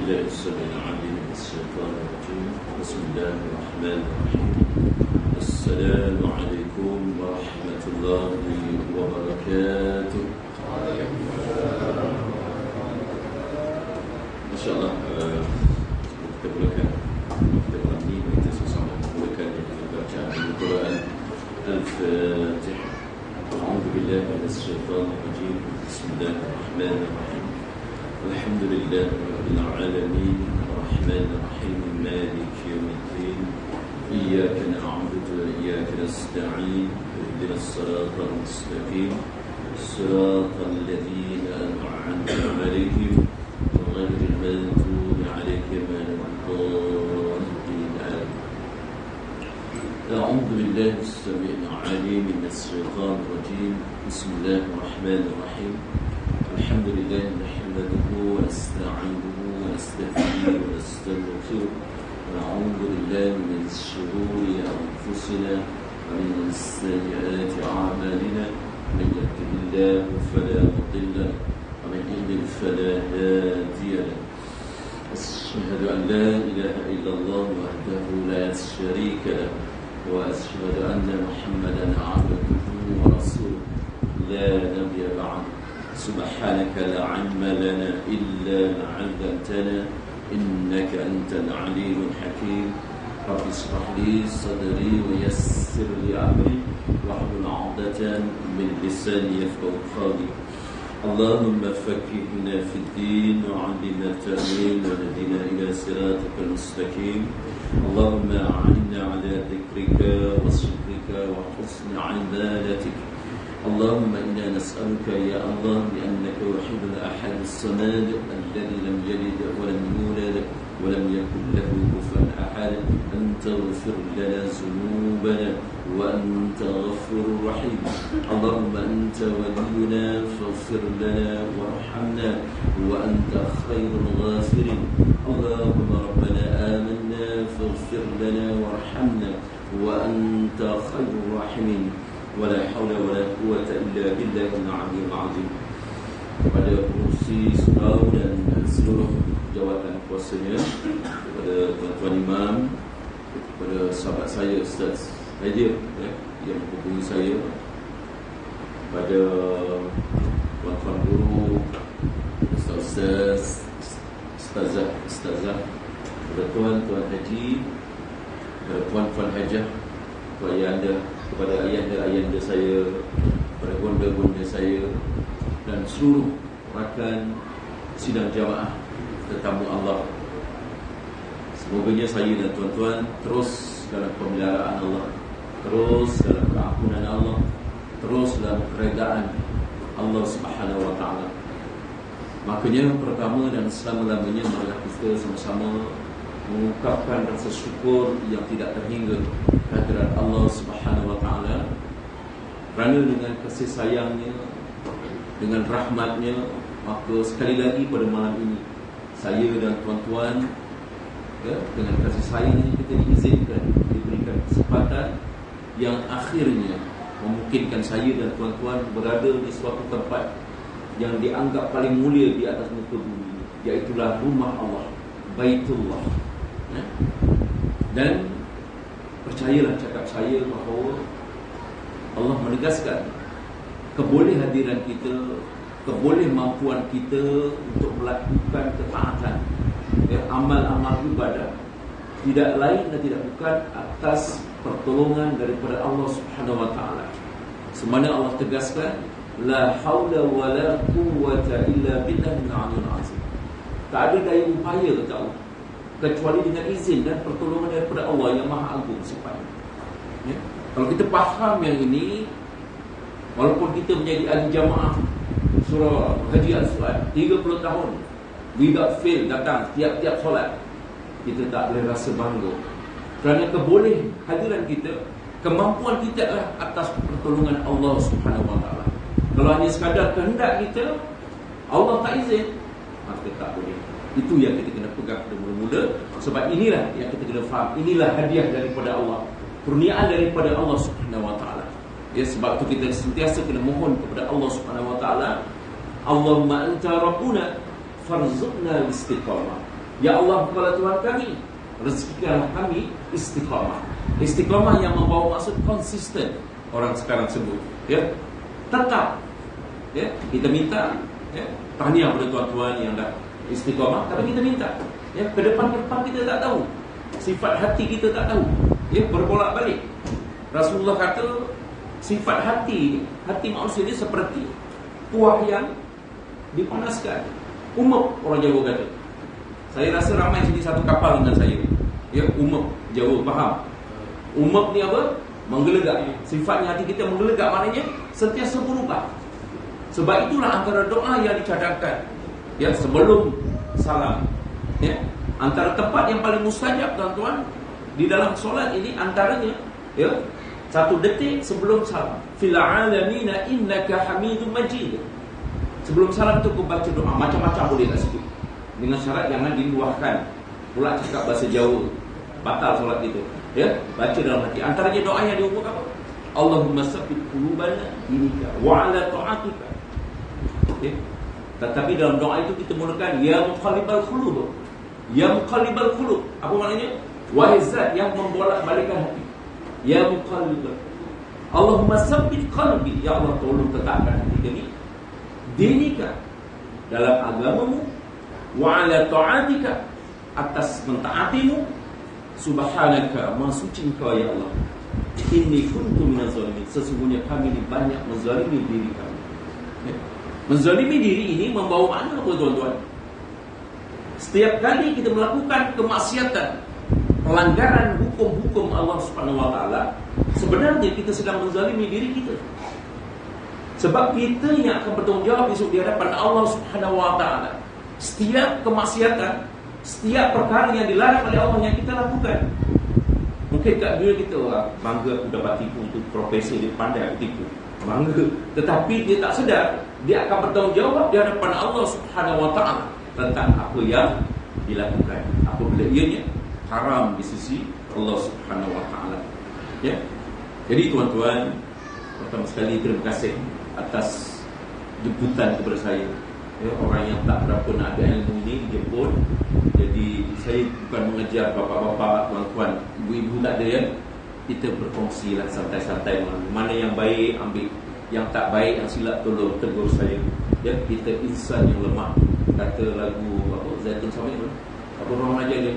بالله السميع العليم من الشيطان الرجيم. بسم الله الرحمن الرحيم. السلام عليكم ورحمة الله وبركاته. InsyaAllah kita mulakan kita malam ini, kita sama-sama mulakan dengan bacaan Al-Quran Al-Fatihah. A'udzu billahi minasy syaithanir rajim. Bismillahirrahmanirrahim. Alhamdulillahi rabbil alamin, arrahmanir rahim, maliki yaumiddin. Iyyaka na'budu wa iyyaka nasta'in. Ihdinas siratal mustaqim. Siratal ladzina an'amta 'alaihim غير المغضوب عليهم ولا الضالين. أعوذ بالله السميع العليم من الشيطان الرجيم. بسم الله الرحمن الرحيم. الحمد لله نحمده ونستعينه ونستهديه ونستغفره ونعوذ بالله من شرور أنفسنا ومن سيئات أعمالنا. من يهده الله فلا مضل له ومن يضلل فلا هادي له. أشهد أن لا إله إلا الله وحده لا شريك له وأشهد أن محمدا عبده ورسوله لا نبي بعده. سبحانك لا علم لنا إلا ما علمتنا إنك أنت العليم الحكيم. رب اشرح لي صدري ويسر لي أمري واحلل عقدة من لساني يفقهوا قولي. اللهم فقهنا في الدين وعلمنا التأويل ونهدنا إلى صراطك المستقيم. اللهم أعنا على ذكرك وشكرك وحسن عبادتك. اللهم إنا نسألك يا الله بأنك وحيد الأحد الصمد الذي لم يلد ولم يولد ولم يكن له كفوا أحد أن تغفر لنا ذنوبنا وأنت غفور رحيم. اللهم أنت ولينا فاغفر لنا وارحمنا وأنت خير الغافرين. اللهم ربنا آمنا فاغفر لنا وارحمنا وأنت خير الراحمين. ولا حول ولا قوة إلا بالله العلي العظيم. Kepada pengurusi surau dan seluruh jawatan kuasanya, kepada tuan-tuan imam, kepada sahabat saya Ustaz Haidir yang menghubungi saya, kepada tuan-tuan guru, ustaz-ustaz, ustazah, kepada tuan-tuan haji, kepada tuan-tuan hajah, kepada ayahanda saya, kepada bonda-bonda saya dan seluruh rakan sidang jamaah tetamu Allah. Semoganya saya dan tuan-tuan terus dalam pemeliharaan Allah, terus dalam keampunan Allah, terus dalam keredaan Allah Subhanahu wa taala. Makanya pertama dan selama-lamanya marilah kita sama-sama mengucapkan rasa syukur yang tidak terhingga kehadirat Allah Subhanahu wa taala, kerana dengan kasih sayangnya, dengan rahmatnya, maka sekali lagi pada malam ini saya dan tuan-tuan dengan kasih sayangnya kita diizinkan, diberikan kesempatan yang akhirnya memungkinkan saya dan tuan-tuan berada di suatu tempat yang dianggap paling mulia di atas muka bumi, iaitulah rumah Allah, Baitullah. Dan percayalah cakap saya bahawa Allah menegaskan kebolehan kita, kebolehmampuan kita untuk melakukan ketaatan, amal-amal ibadah tidak lain dan tidak bukan atas pertolongan daripada Allah Subhanahu wa taala. Semana Allah tegaskan la haula wala quwwata illa billahil aliyyil azim. Tak ada daya upaya kata Allah kecuali dengan izin dan pertolongan daripada Allah yang Maha Agung sifatnya. Kalau kita faham yang ini, walaupun kita menjadi ahli jamaah surau Haji Al-Su'ad 30 tahun without fail datang tiap-tiap solat, kita tak boleh rasa bangga kerana keboleh hadiran kita, kemampuan kita adalah atas pertolongan Allah Subhanahu wa taala. Kalau hanya sekadar kehendak kita, Allah tak izin, maka tak boleh. Itu yang kita kena pegang pada mula-mula. Sebab inilah yang kita kena faham, inilah hadiah daripada Allah, kurniaan daripada Allah Subhanahu wa taala. Sebab itu kita sentiasa kena mohon kepada Allah Subhanahu wa taala, Allahumma anta rabbuna farzuqna istiqamah. Ya Allah, kepada Tuhan kami, rezekikanlah kami istiqamah. Istiqamah yang membawa maksud konsisten, orang sekarang sebut, ya, tetap, ya, kita minta, ya, tahniah kepada tuan-tuan yang dah istiqamah, tapi kita minta, ya, ke depan kita tak tahu, sifat hati kita tak tahu, ya, berbolak-balik. Rasulullah kata sifat hati manusia ni seperti kuah yang dipanaskan. Umep, orang Jawa kata. Saya rasa ramai sini satu kapal dengan saya, ya, umep, Jawa faham. Umep ni apa? Menggelegak. Sifatnya hati kita menggelegak, maknanya sentiasa berubah. Sebab itulah antara doa yang dicadangkan, ya, sebelum salam, ya, antara tempat yang paling mustajab tuan-tuan di dalam solat ini, antaranya, ya, 1 detik sebelum salam, fil alamina innaka hamidum majid. Sebelum salam tu kau baca doa macam-macam boleh kat situ, dengan syarat jangan diluahkan pula cakap bahasa Jawa, batal solat itu, ya, baca dalam hati. Antaranya doa yang diukur apa? Allahumma sabbit qulubana binika wa ala ta'atika. Okay. Tetapi dalam doa itu kita mulakan ya muqallibal qulub. Ya muqallibal qulub, apa maknanya? Wahai zat yang membolak-balikkan hati. Ya muqallibal, Allahumma sabbit qalbi, ya Allah tolong tetapkan hati kami dinika, dalam agamamu, wa ala ta'atika, atas mentaatimu, subhanaka, maha suci engkau ya Allah, inni kuntu minaz zalimin, sesungguhnya kami ini banyak menzalimi diri kami. Menzalimi diri ini membawa makna apa tuan-tuan? Setiap kali kita melakukan kemaksiatan, pelanggaran hukum-hukum Allah Subhanahu wa taala, sebenarnya kita sedang menzalimi diri kita. Sebab kita yang akan bertanggungjawab besok di hadapan Allah Subhanahu wa taala. Setiap kemaksiatan, setiap perkara yang dilarang oleh Allah yang kita lakukan. Mungkin kat dunia kita bangga aku dapat tipu, itu profesor dia pandai aku tipu, bangga. Tetapi dia tak sedar, dia akan bertanggungjawab di hadapan Allah Subhanahu wa taala tentang apa yang dilakukan, apabila ianya haram di sisi Allah Subhanahu wa taala. Ya. Jadi tuan-tuan, pertama sekali terima kasih atas jemputan kepada saya, ya, orang yang tak berapa nak ada ilmu ini dijemput. Jadi saya bukan mengejar bapak-bapak, tuan-tuan, ibu-ibu, tak ada, ya. Kita berkongsilah santai-santai, mana yang baik ambil, yang tak baik yang silap tolong tegur saya, ya. Kita insan yang lemah, kata lagu apa Zaitun Samit, apa orang ajar dia,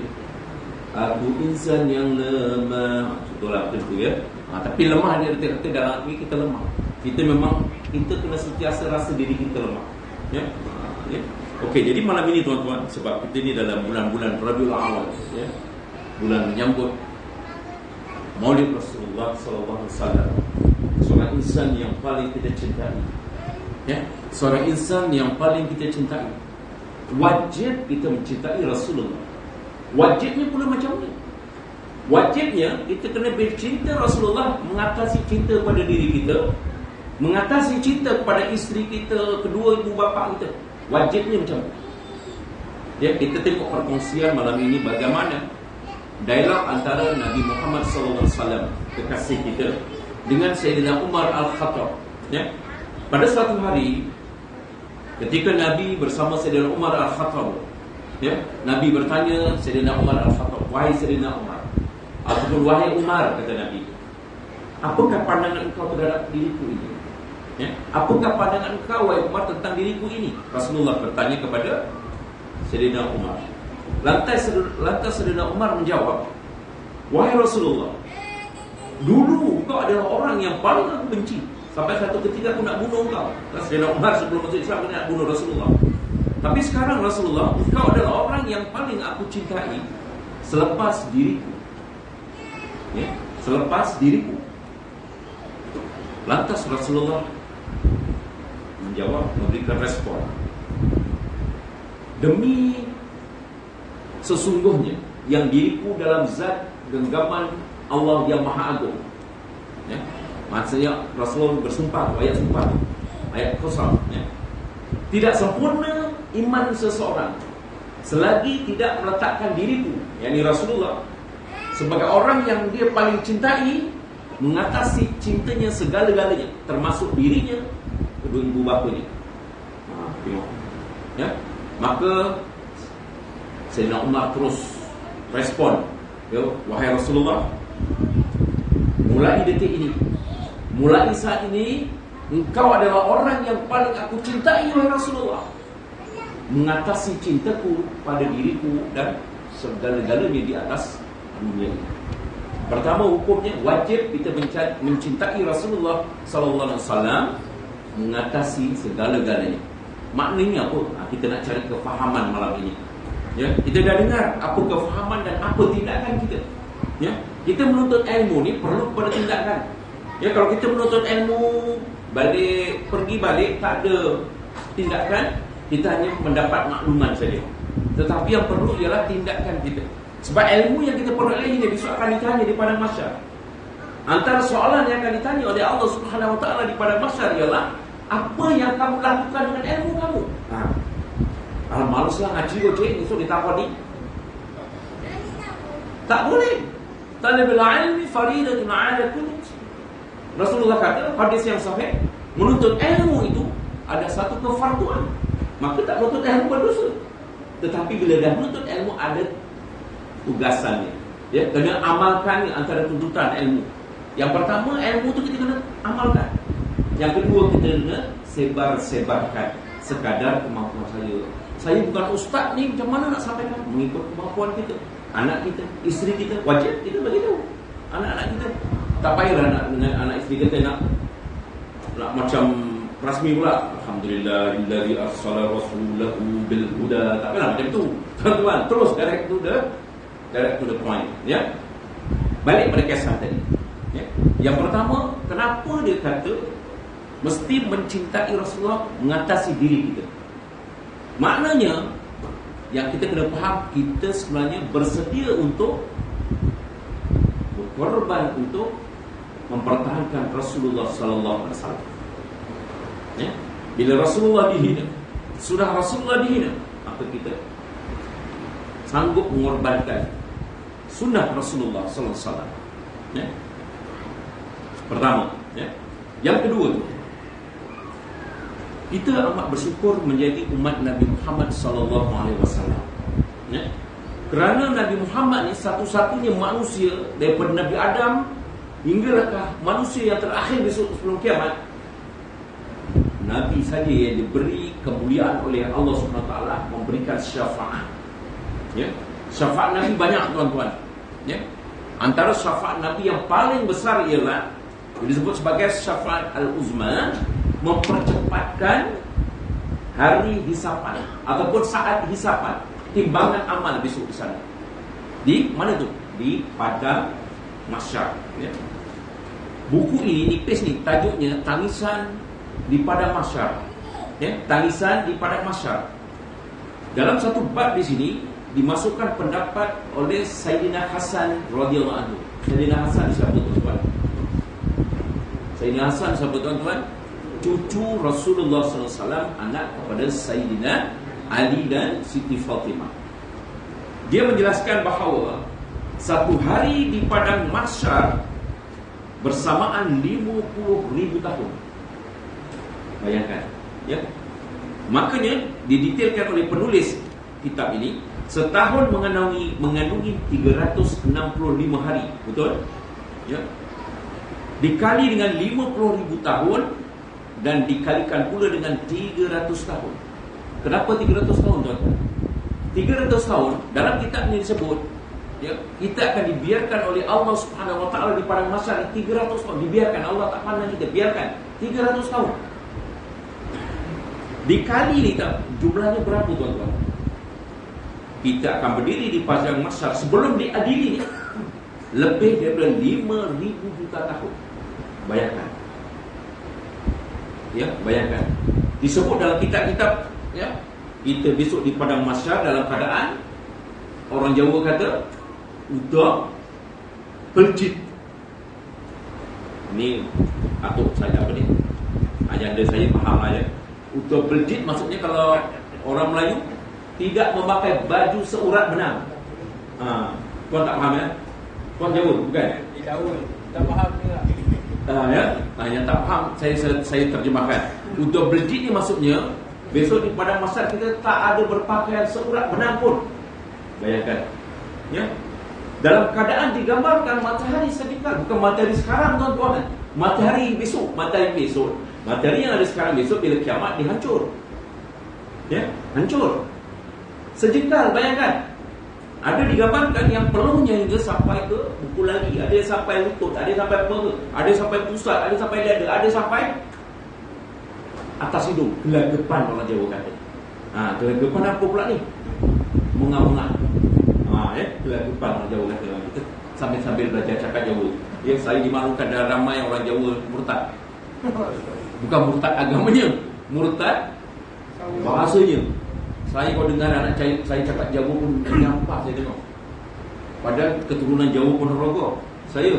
aku insan yang lemah, contohlah macam tu, ya. Tapi lemah dia kata dalam ini kita lemah. Kita memang, kita kena sentiasa rasa diri kita lemah, ya. Ya. Okey, jadi malam ini tuan-tuan, sebab kita ni dalam bulan-bulan Rabiul Awal, ya, bulan menyambut Maulid Rasulullah sallallahu alaihi wasallam, seorang insan yang paling kita cintai, ya, seorang insan yang paling kita cintai. Wajib kita mencintai Rasulullah. Wajibnya pula macam ni. Wajibnya kita kena bercinta Rasulullah, mengatasi cinta pada diri kita, mengatasi cinta kepada isteri kita, kedua ibu bapa kita. Wajibnya macam tu. Ya, kita tengok perkongsian malam ini bagaimana dialog antara Nabi Muhammad SAW, kekasih kita, dengan Sayyidina Umar Al-Khattab. Ya. Pada suatu hari, ketika Nabi bersama Sayyidina Umar Al-Khattab, ya, Nabi bertanya Sayyidina Umar Al-Khattab, wahai Sayyidina Umar, ataupun wahai Umar, kata Nabi, apakah pandangan engkau terhadap diriku ini? Ya, apakah pandangan engkau, wahai Umar, tentang diriku ini? Rasulullah bertanya kepada Sayyidina Umar. Lantas Sayyidina Umar menjawab, wahai Rasulullah, dulu engkau adalah orang yang paling aku benci, sampai satu ketika aku nak bunuh engkau. Sayyidina Umar sebelum masuk Islam nak bunuh Rasulullah. Tapi sekarang Rasulullah, engkau adalah orang yang paling aku cintai selepas diriku, ya, selepas diriku. Lantas Rasulullah menjawab, memberikan respon, demi sesungguhnya yang diriku dalam zat genggaman Allah yang Maha Agung, ya. Maksudnya Rasulullah bersumpah, ayat sumpah, ayat qasam, ya. Tidak sempurna iman seseorang selagi tidak meletakkan diriku, yakni Rasulullah, sebagai orang yang dia paling cintai, mengatasi cintanya segala-galanya, termasuk dirinya, kedua ibu bapanya. Tengok, ya. Maka Sayyidina Umar terus respon, ya, wahai Rasulullah, mulai detik ini, mulai saat ini, engkau adalah orang yang paling aku cintai, wahai Rasulullah. Mengatasi cintaku pada diriku dan segala-galanya di atas dunia. Pertama, hukumnya wajib kita mencintai Rasulullah sallallahu alaihi wasallam, mengatasi segala-galanya. Maknanya apa? Kita nak cari kefahaman malam ini. Ya, kita dah dengar apa kefahaman dan apa tindakan kita. Ya, kita menuntut ilmu ni perlu kepada tindakan. Ya, kalau kita menuntut ilmu pergi balik tak ada tindakan, kita hanya mendapat makluman saja. Tetapi yang perlu ialah tindakan kita. Sebab ilmu yang kita peroleh ini besok akan ditanya di padang mahsyar. Antara soalan yang akan ditanya oleh Allah Subhanahu Wa Taala di padang mahsyar ialah apa yang kamu lakukan dengan ilmu kamu. Malaslah ngaji gojek esok ditakoni. Tak boleh. Talabul ilmi faridatun 'ala kulli muslim. Rasulullah kata hadis yang sahih, menuntut ilmu itu ada satu kefarduan. Maka tak menuntut ilmu berdosa. Tetapi bila dah menuntut ilmu ada tugasannya. Ya, kena amalkan antara tuntutan ilmu. Yang pertama, ilmu tu kita kena amalkan. Yang kedua, kita kena sebar-sebarkan sekadar kemampuan saya. Saya bukan ustaz ni, macam mana nak sampaikan? Mengikut kemampuan kita. Anak kita, isteri kita, wajib kita beritahu anak-anak kita. Tak payahlah anak isteri kita nak macam rasmi pula. Alhamdulillahillazi arsala rasulahu bil huda. Tak payahlah macam tu. Tuan-tuan, terus direct to the point. Ya. Balik pada kisah tadi. Ya. Yang pertama, kenapa dia kata mesti mencintai Rasulullah, mengatasi diri kita? Maknanya yang kita kena faham, kita sebenarnya bersedia untuk berkorban untuk mempertahankan Rasulullah sallallahu alaihi wasallam. Ya. Bila Rasulullah dihina, sudah Rasulullah dihina, maka kita sanggup mengorbankan sunnah Rasulullah sallallahu alaihi wasallam. Ya. Pertama, ya. Yang kedua, kita amat bersyukur menjadi umat Nabi Muhammad sallallahu alaihi wasallam. Ya. Kerana Nabi Muhammad ni satu-satunya manusia daripada Nabi Adam hinggalah manusia yang terakhir besok sebelum kiamat. Nabi saja yang diberi kemuliaan oleh Allah Subhanahu Wa Taala memberikan syafaat. Ya. Syafaat Nabi banyak, tuan-tuan. Ya. Antara syafaat Nabi yang paling besar ialah disebut sebagai syafaat al-uzma, mempercepatkan hari hisapan ataupun saat hisapan, timbangan amal besok di sana. Di mana tu? Di padang mahsyar. Ya. Buku ini nipis ni, tajuknya Tangisan di Padang Mahsyar. Ya, Tangisan di Padang Mahsyar. Dalam satu bab di sini dimasukkan pendapat oleh Sayyidina Hasan radhiyallahu anhu. Sayyidina Hasan siapa tuan-tuan? Sayyidina Hasan siapa tuan-tuan? Cucu Rasulullah SAW, anak kepada Sayyidina Ali dan Siti Fatimah. Dia menjelaskan bahawa satu hari di Padang Mahsyar bersamaan 50,000 tahun. Bayangkan, ya. Makanya didetailkan oleh penulis kitab ini, setahun mengandungi 365 hari, betul? Ya. Dikali dengan 50,000 tahun dan dikalikan pula dengan 300 tahun. Kenapa 300 tahun, tuan-tuan? 300 tahun dalam kitab ini disebut, ya, kita akan dibiarkan oleh Allah Subhanahu Wa Taala di padang mahsyar 300 tahun. Dibiarkan, Allah tak pandang kita, biarkan 300 tahun. Dikali ni jumlahnya berapa, tuan-tuan? Kita akan berdiri di padang mahsyar sebelum diadili ni lebih daripada 5,000 juta tahun. Bayangkan. Ya, bayangkan. Disebut dalam kitab-kitab, ya, kita besok di padang mahsyar dalam keadaan orang Jawa kata udah peljit. Ini atuk saya apa ni? Ajanda saya faham aja. Udah peljit maksudnya kalau orang Melayu tidak memakai baju seurat benang. Tuan tak faham ya? Tuan Jawa bukan? Jawa. Tak faham juga. Ya, yang tak faham saya terjemahkan. Udah peljit ni maksudnya besok di padang mahsyar kita tak ada berpakaian seurat benang pun. Bayangkan. Ya. Dalam keadaan digambarkan matahari sedikit, bukan matahari sekarang tuan-tuan. Matahari besok, matahari besok. Matahari yang ada sekarang besok bila kiamat dihancur. Ya, hancur. Sejengkal, bayangkan. Ada digambarkan yang peluhnya hingga sampai ke buku lagi, ada yang sampai lutut, ada yang sampai perut, ada yang sampai pusat, ada yang sampai dada, ada yang sampai atas hidung. Gelagapan orang Jawa kata. Gelagapan apa pula ni? Mengah-mengah. Gelagapan orang Jawa kata. Kita sambil-sambil belajar cakap Jawa. Ya, saya dimaklumkan ada ramai orang Jawa murtad. Bukan murtad agamanya, murtad bahasanya. Saya kalau dengar anak saya cakap Jawa pun nampak saya tengok. Padahal keturunan Jawa Ponorogo. Saya,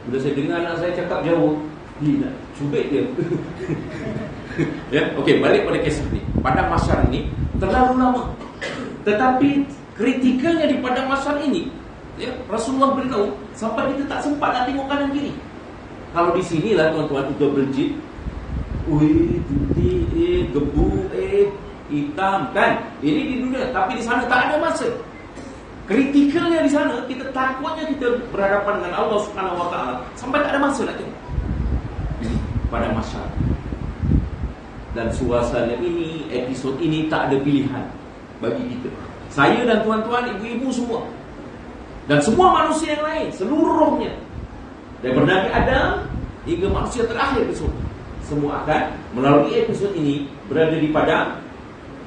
bila saya dengar anak saya cakap Jawa, nak cubit dia. Ya, okey, balik pada kisah ni. Padang Mahsyar ni terlalu lama. Tetapi kritikalnya di Padang Mahsyar ini, ya, Rasulullah beritahu sampai kita tak sempat nak tengok kanan kiri. Kalau di sinilah tuan-tuan udah berjit, putih, gebu, hitam, kan? Ini di dunia, tapi di sana tak ada masa. Kritikalnya di sana, kita takutnya kita berhadapan dengan Allah Subhanahu Wa Taala sampai tak ada masa nak tengok. Pada Mahsyar. Dan suasana ini, episod ini tak ada pilihan bagi kita. Saya dan tuan-tuan, ibu-ibu semua, dan semua manusia yang lain, seluruhnya, dari Nabi Adam hingga manusia terakhir besok, semua akan melalui episod ini berada di padang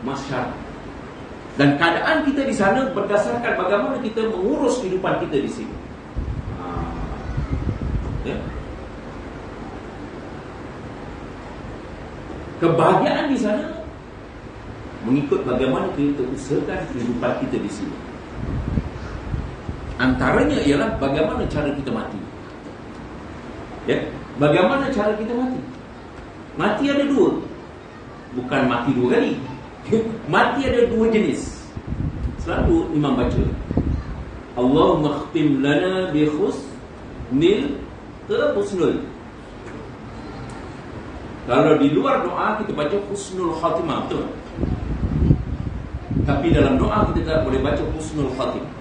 Mahsyar. Dan keadaan kita di sana berdasarkan bagaimana kita mengurus kehidupan kita di sini. Ya. Kebahagiaan di sana mengikut bagaimana kita usahakan kehidupan kita di sini. Antaranya ialah bagaimana cara kita mati. Ya, bagaimana cara kita mati? Mati ada dua. Bukan mati dua kali. Mati ada dua jenis. Selalu imam baca, Allahumma khtim lana bi husnil husnul. Kalau di luar doa kita baca husnul khatimah, betul? Tapi dalam doa kita tak boleh baca husnul khatimah.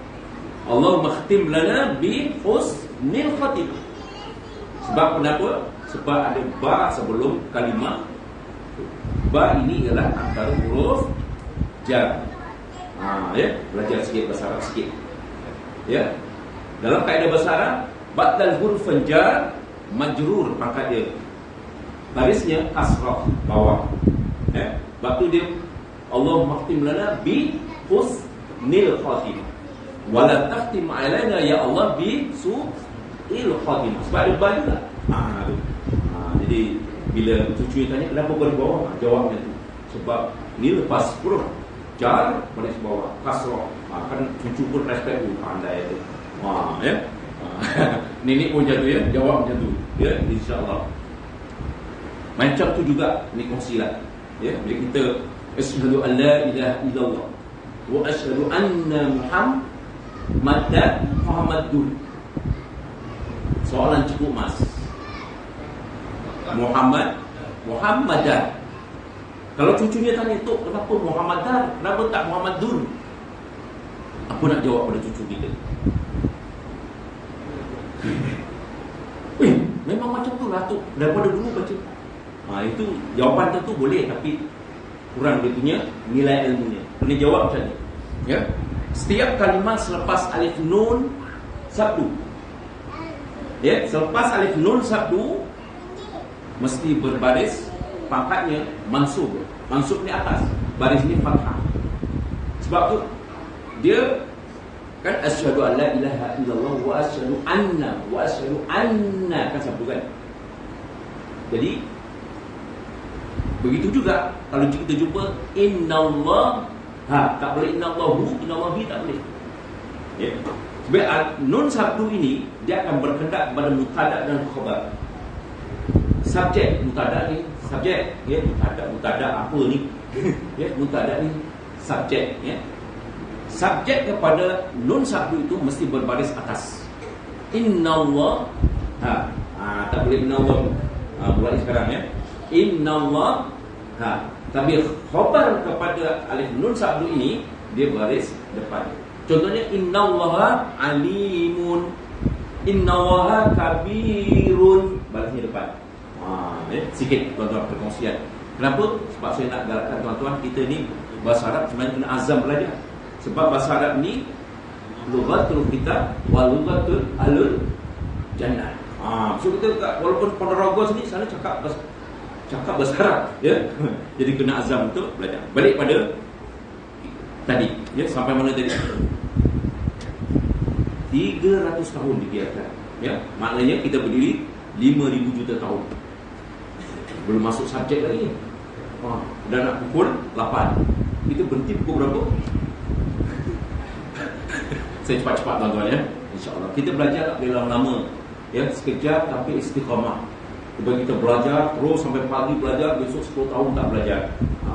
Allahumma khtim lana bi husnil khatimah. Sebab kenapa? Sebab ada ba sebelum kalimah. Ba ini ialah antara huruf jar. Ya, belajar sikit bahasa Arab sikit. Ya. Dalam kaedah bahasa Arab, badal huruf jar majrur pangkat dia. Barisnya kasrah bawah. Ya. Waktu dia Allahumma khtim lana bi husnil khatimah. Wala takhtim alaina ya Allah bi su'il khatimah. Sebab ada ba juga. Jadi bila cucu tanya kenapa baris bawah, jawabnya tu sebab ni lepas huruf jar baris bawah kasrah. Kan cucu pun respect tu, pandai tu. Ya. Nenek pun macam tu, ya, jawab macam tu. Ya, insya-Allah. Macam tu juga ni kongsilah. Ya, bila kita asyhadu an la ilaha illallah wa asyhadu anna Muhammadur. Soalan cukup mas. Muhammadah. Kalau cucunya tanya, "Tok, kenapa Muhammadah? Kenapa tak Muhammadur?" Apa nak jawab pada cucu kita? Memang macam tu lah Tok, daripada dulu baca. Itu jawapan tentu boleh, tapi kurang dia punya nilai ilmunya. Kena jawab macam ni. Ya. Setiap kalimat selepas alif nun sabdu. Ya, selepas alif nun sabdu mesti berbaris pangkatnya mansub. Mansub ni atas, baris ni fathah. Sebab tu dia kan asyhadu an la ilaha illallah wa asyhadu anna kan satu kan. Jadi begitu juga kalau kita jumpa innallah, tak boleh innallahi tak boleh. Ya. Sebab nun sabdu ini dia akan berkendak pada mubtada dan khabar. Subjek mubtada ni, subjek, ya, mubtada apa ni? Ya, mubtada ni subjek, ya. Subjek kepada nun sabdu itu mesti berbaris atas. Innallah, tak boleh innallah. Buat sekarang, ya. Innallah, tapi khabar kepada alif nun sabdu ini dia baris depan. Contohnya innallaha alimun, innallaha kabirun, balasnya depan. Sikit tuan-tuan perkongsian. Kenapa? Sebab saya nak galakkan tuan-tuan, kita ni bahasa Arab sebenarnya kena azam belajar. Sebab bahasa Arab ni lughatul kitab wa lughatul alul jannah. So kita walaupun Ponorogo sini sana cakap bahasa Arab, ya. Jadi kena azam untuk belajar. Balik pada tadi, ya, sampai mana tadi? 300 tahun dibiarkan, ya. Maknanya kita berdiri 5,000 juta tahun. Belum masuk subjek lagi. Dah nak pukul 8. Kita berhenti pukul berapa? Saya cepat-cepat tuan-tuan, ya. InsyaAllah kita belajar tak boleh lama-lama, ya. Sekejap tapi istiqamah. Cuba kita belajar terus sampai pagi belajar, besok 10 tahun tak belajar.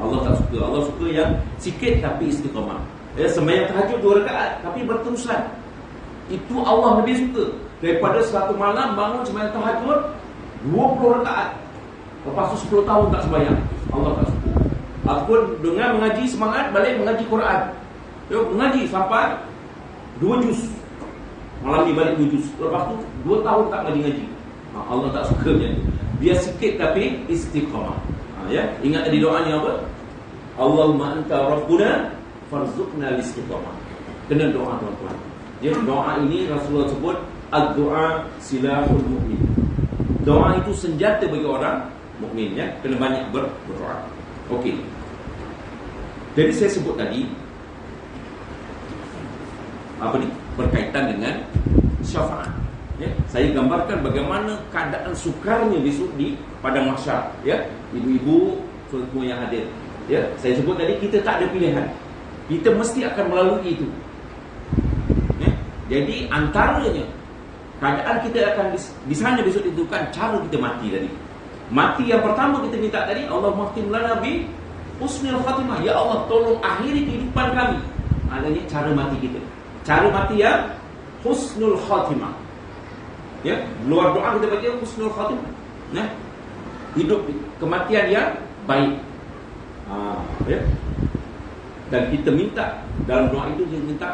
Allah tak suka. Allah suka yang sikit tapi istiqamah. Ya, sembahyang tahajud 2 rakaat tapi berterusan. Itu Allah lebih suka daripada satu malam bangun sembahyang tahajud 20 rakaat. Lepas tu 10 tahun tak sembahyang. Allah tak suka. Ataupun dengan mengaji semangat balik mengaji Quran. Ya, mengaji sampai 2 juz. Malam ni balik 2 juz. Lepas tu 2 tahun tak ngaji-ngaji. Allah tak suka macam tu. Biar sikit tapi istiqamah. Ya, ingat tadi doanya apa? Allahumma anta rabbuna farzuqna istiqamah. Kena doa tuan-tuan. Ya, doa ini Rasulullah sebut ad-du'a silahul mu'min. Doa itu senjata bagi orang mukmin, ya. Kena banyak berdoa. Okey. Jadi saya sebut tadi apa ni? Berkaitan dengan syafaat. Ya, saya gambarkan bagaimana keadaan sukarnya besok di padang mahsyar, ya. Ibu-ibu semua yang hadir, ya. Saya sebut tadi kita tak ada pilihan. Kita mesti akan melalui itu. Ya. Jadi antaranya keadaan kita akan di sana besok ditentukan cara kita mati tadi. Mati yang pertama kita minta tadi, Allahumma khtim lana bi husnil khatimah. Ya Allah, tolong akhiri kehidupan kami. Maknanya cara mati kita. Cara mati yang husnul khatimah. Ya, luar doa kita baca husnul khatimah. Ya. Hidup kematian yang baik. Ya. Dan kita minta dalam doa itu kita minta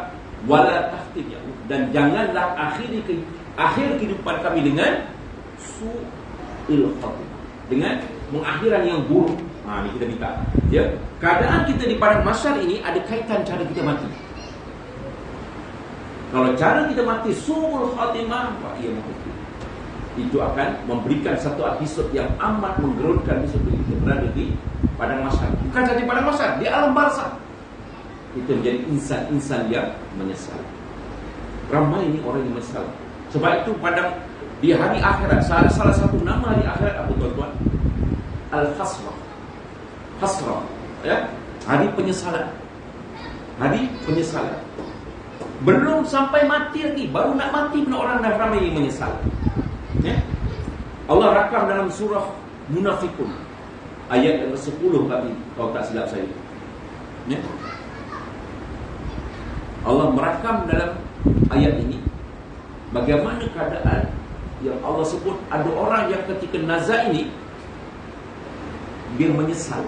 wala tahtim, ya. Dan janganlah akhir kehidupan kami dengan su'il khatimah, dengan mengakhiran yang buruk. Ini kita minta. Ya. Keadaan kita di padang mahsyar ini ada kaitan cara kita mati. Kalau cara kita mati su'ul khatimah, ia mati. Itu akan memberikan satu episod yang amat menggerunkan besok kita berada di padang mahsyar. Bukan saja padang mahsyar, di alam barzakh. Kita menjadi insan-insan yang menyesal. Ramai ini orang yang menyesal. Sebab itu di hari akhirat, salah satu nama hari akhirat apa tuan-tuan? Al-Hasrah. Hasrah, ya? Hari penyesalan. Hari penyesalan. Belum sampai mati lagi, baru nak mati pun orang dah ramai yang menyesal. Ya? Allah rakam dalam surah Munafikun ayat yang ke-10 tapi kalau tak silap saya. Ya? Allah merakam dalam ayat ini bagaimana keadaan yang Allah sebut ada orang yang ketika nazak ini dia menyesal.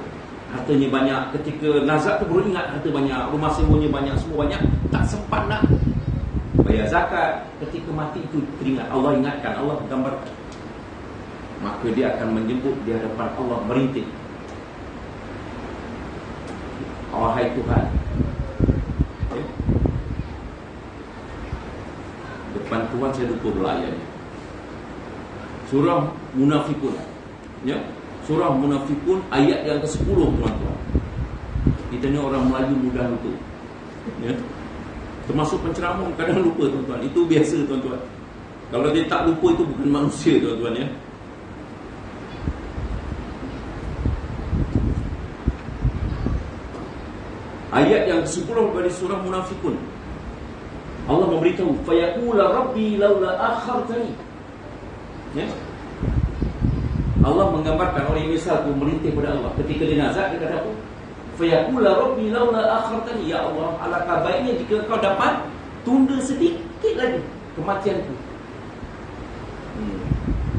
Hartanya banyak, ketika nazak tu baru ingat harta banyak, rumah sewanya banyak, semua banyak, tak sempat nak bayar zakat. Ketika mati itu teringat, Allah ingatkan, Allah gambarkan. Maka dia akan menyebut di hadapan Allah merintih, wahai Tuhan, ya. Depan Tuhan saya lupa belayarnya. Surah Munafikun, ya. Surah Munafikun ayat yang ke-10 tuan-tuan. Kita ni orang Melayu mudah lupa, ya. Termasuk penceramah kadang lupa tuan-tuan. Itu biasa tuan-tuan. Kalau dia tak lupa itu bukan manusia tuan-tuan, ya. Ayat yang ke-10 dari surah Munafikun, Allah memberitahu fayaqula rabbi laula akhartani, ya. Allah menggambarkan orang yang misal tu merintih pada Allah ketika dia nazak, dia kata apa? Fayaqula rabbi laula akhartani, ya Allah, alangkah baiknya jika kau dapat tunda sedikit lagi kematianku.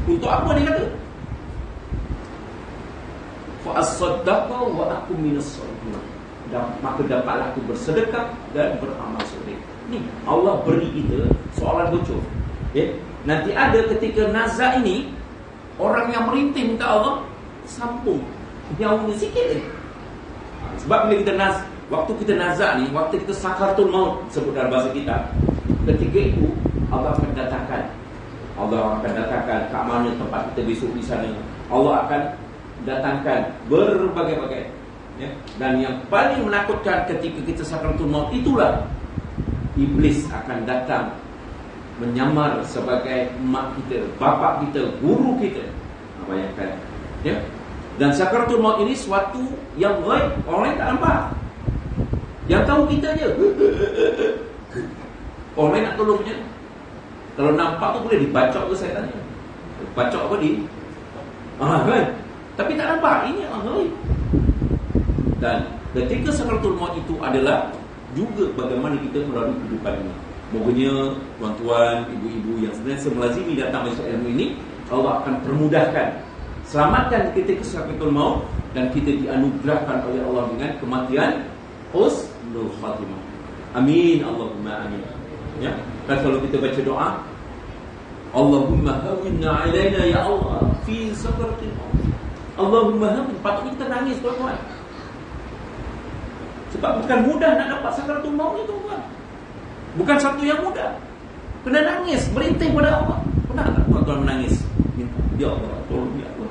Untuk apa dia kata? Fa as-saddaqa wa akum minas shalihin. maka dapatlah aku bersedekah dan beramal soleh. Ni Allah beri kita soalan bocor. Nanti ada ketika nazak ini, orang yang merintih minta Allah sambung nyawanya sikit lagi. Sebab bila kita waktu kita nazak ni, waktu kita sakaratul maut sebut dalam bahasa kita, ketika itu Allah akan datangkan kat mana tempat kita besok di sana. Allah akan datangkan berbagai-bagai. Dan yang paling menakutkan ketika kita sakaratul maut itulah iblis akan datang menyamar sebagai mak kita, bapa kita, guru kita. Bayangkan. Dan sakaratul maut ini suatu yang gaib, orang lain tak nampak. Yang tahu kita je. Orang lain nak tolongnya. Kalau nampak tu boleh dibacok ke, saya tanya. Bacok apa di? Kan? Tapi tak nampak. Ini yang gaib. Dan ketika sakaratul maut itu adalah juga bagaimana kita melalui kehidupan ini. Moganya tuan-tuan, ibu-ibu yang sebenarnya melazimi datang masuk ilmu ini, Allah akan permudahkan, selamatkan kita ke sakaratul maut, dan kita dianugerahkan oleh Allah dengan kematian husnul khatimah. Amin, Allahumma amin. Dan kalau kita baca doa, Allahumma hawinna alaina ya Allah fi sakaratul maut. Allahumma hawin, patutnya kita nangis tuan-tuan. Sebab bukan mudah nak dapat sakaratul maut itu, tuan. Bukan satu yang mudah. Kena nangis, merintih pada Allah. Pernah tak tuan-tuan menangis? Minta, ya Allah, tolong ya Allah,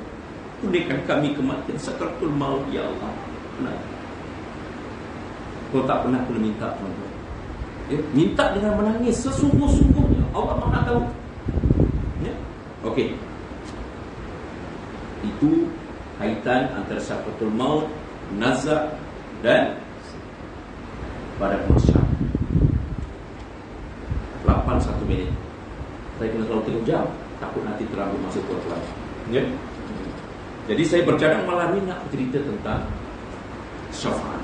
tunaikan kami kematian sakaratul maut ya Allah. Pernah? Kalau tak pernah, kena minta tuan-tuan. Minta dengan menangis sesungguh-sungguhnya. Allah Maha tahu. Okey. Itu kaitan antara sakaratul maut, nazak dan pada mahsyar. 1 minit. Saya kena selalu tengok jam, takut nanti terlalu masuk tuan-tuan. Jadi saya bercadang malam ini nak cerita tentang syafaat.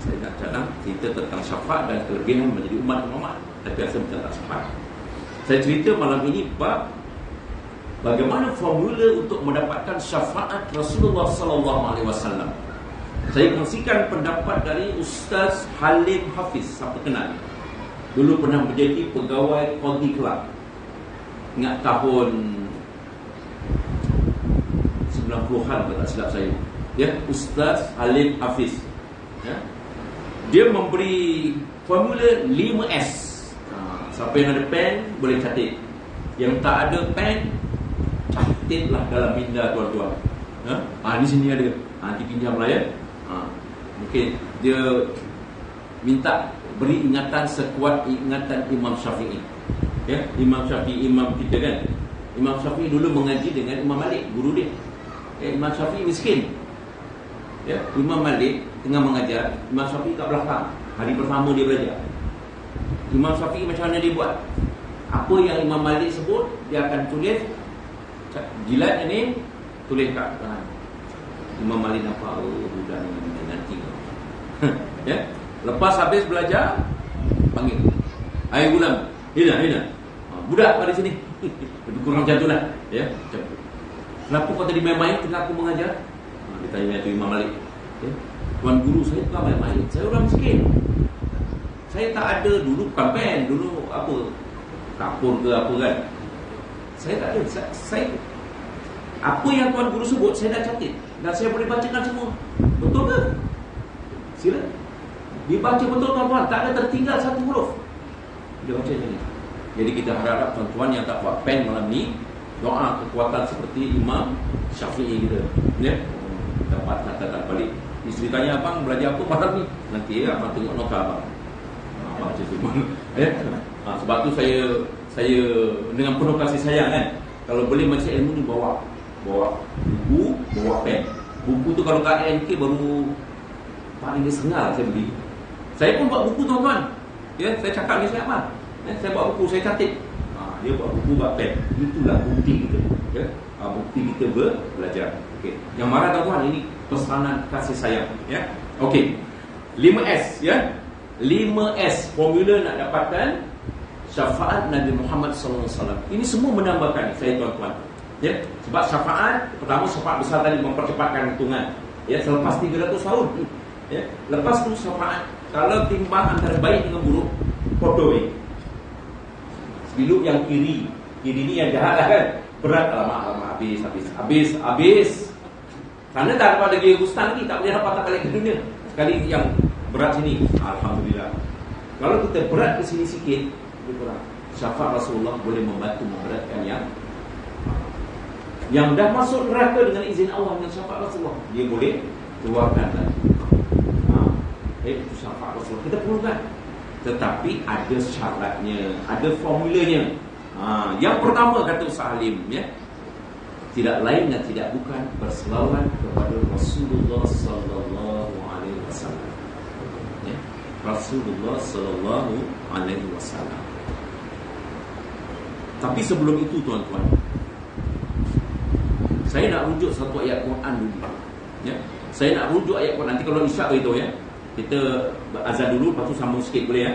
Saya nak cadang cerita tentang syafaat dan kelebihan menjadi umat Muhammad. Tapi saya bercakap syafaat. Saya cerita malam ini bab bagaimana formula untuk mendapatkan syafaat Rasulullah sallallahu alaihi wasallam. Saya kongsikan pendapat dari Ustaz Halim Hafiz. Siapa kenal? Dulu pernah menjadi pegawai Qadhi Kelab. Ingat tahun 90-an kalau tak silap saya. Ustaz Halim Hafiz. Dia memberi formula 5S. Siapa yang ada pen boleh catat. Yang tak ada pen, catatlah dalam minda tuan-tuan. Di sini ada. Nanti pinjam lah ya. Mungkin dia minta beri ingatan sekuat ingatan Imam Syafi'i. Imam Syafi'i, imam kita kan. Imam Syafi'i dulu mengaji dengan Imam Malik, guru dia. Imam Syafi'i miskin. Imam Malik tengah mengajar, Imam Syafi'i kat belakang. Hari pertama dia belajar. Imam Syafi'i macam mana dia buat? Apa yang Imam Malik sebut, dia akan tulis, jilat ini, tulis kat kanan. Imam Malik nampak, budak ni nanti. Lepas habis belajar, panggil, hai gulam, hina. Budak pada sini. Lebih kurang macam tu lah. Kenapa kau tadi main-main tengah aku mengajar? Dia tanya tu Imam Malik. Tuan guru saya bukan main-main, saya orang miskin. Saya tak ada dulu, bukan pen, dulu apa, kapur ke apa kan. Saya tak ada. Saya apa yang tuan guru sebut saya dah catat dan saya boleh bacakan semua. Betul ke? Sila dibaca betul tuan-tuan, tak ada tertinggal satu huruf. Dia baca macam ni. Jadi kita harap tuan-tuan yang tak buat pen malam ni, doa kekuatan seperti Imam Syafi'i kita. Dapat katakan balik. Isteri tanya, abang belajar apa malam ni? Nanti abang tengok nota abang. Macam tu. Sebab tu saya dengan penuh kasih sayang kan, kalau boleh macam ilmu ni bawa buku, bawa pen. Buku tu kalau kat NK baru paling sengal saya beli. Saya pun buat buku tuan-tuan. Saya cakap ni saya apa? Saya buat buku, saya catat. Dia buat buku, buat pen. Itulah bukti kita. Bukti kita belajar. Okey. Yang marah tuan-tuan, ini pesanan kasih sayang. Okey. 5S 5S formula nak dapatkan syafaat Nabi Muhammad SAW. Ini semua menambahkan saya tuan-tuan. Sebab syafaat, pertama syafaat besar tadi mempercepatkan hitungan. Ya, selepas 300 tahun. Ya, lepas tu syafaat. Kalau timbang antara baik dengan buruk, kodoh ni. Sebelum yang kiri ni yang jahat lah kan. Berat, alamak, habis. Karena tak dapat lagi hustan lagi, tak boleh dapat tak balik ke dunia. Sekali yang berat sini, alhamdulillah. Kalau kita berat ke sini sikit, lebih kurang. Syafaat Rasulullah boleh membantu memberatkan yang dah masuk neraka dengan izin Allah dengan syafaat Rasulullah, dia boleh keluarkan lagi. Itu syafaat Rasulullah kita perlukan. Tetapi ada syaratnya, ada formulanya. Yang pertama kata Ustaz Halim, ya, tidak lain dan tidak bukan berselawat kepada Rasulullah sallallahu alaihi wasallam. Ya, Rasulullah sallallahu alaihi wasallam. Tapi sebelum itu tuan-tuan, saya nak rujuk satu ayat Quran dulu. Ya, saya nak rujuk ayat Quran. Nanti kalau isyak beritahu ya. Kita azan dulu, lepas tu sambung sikit boleh ya?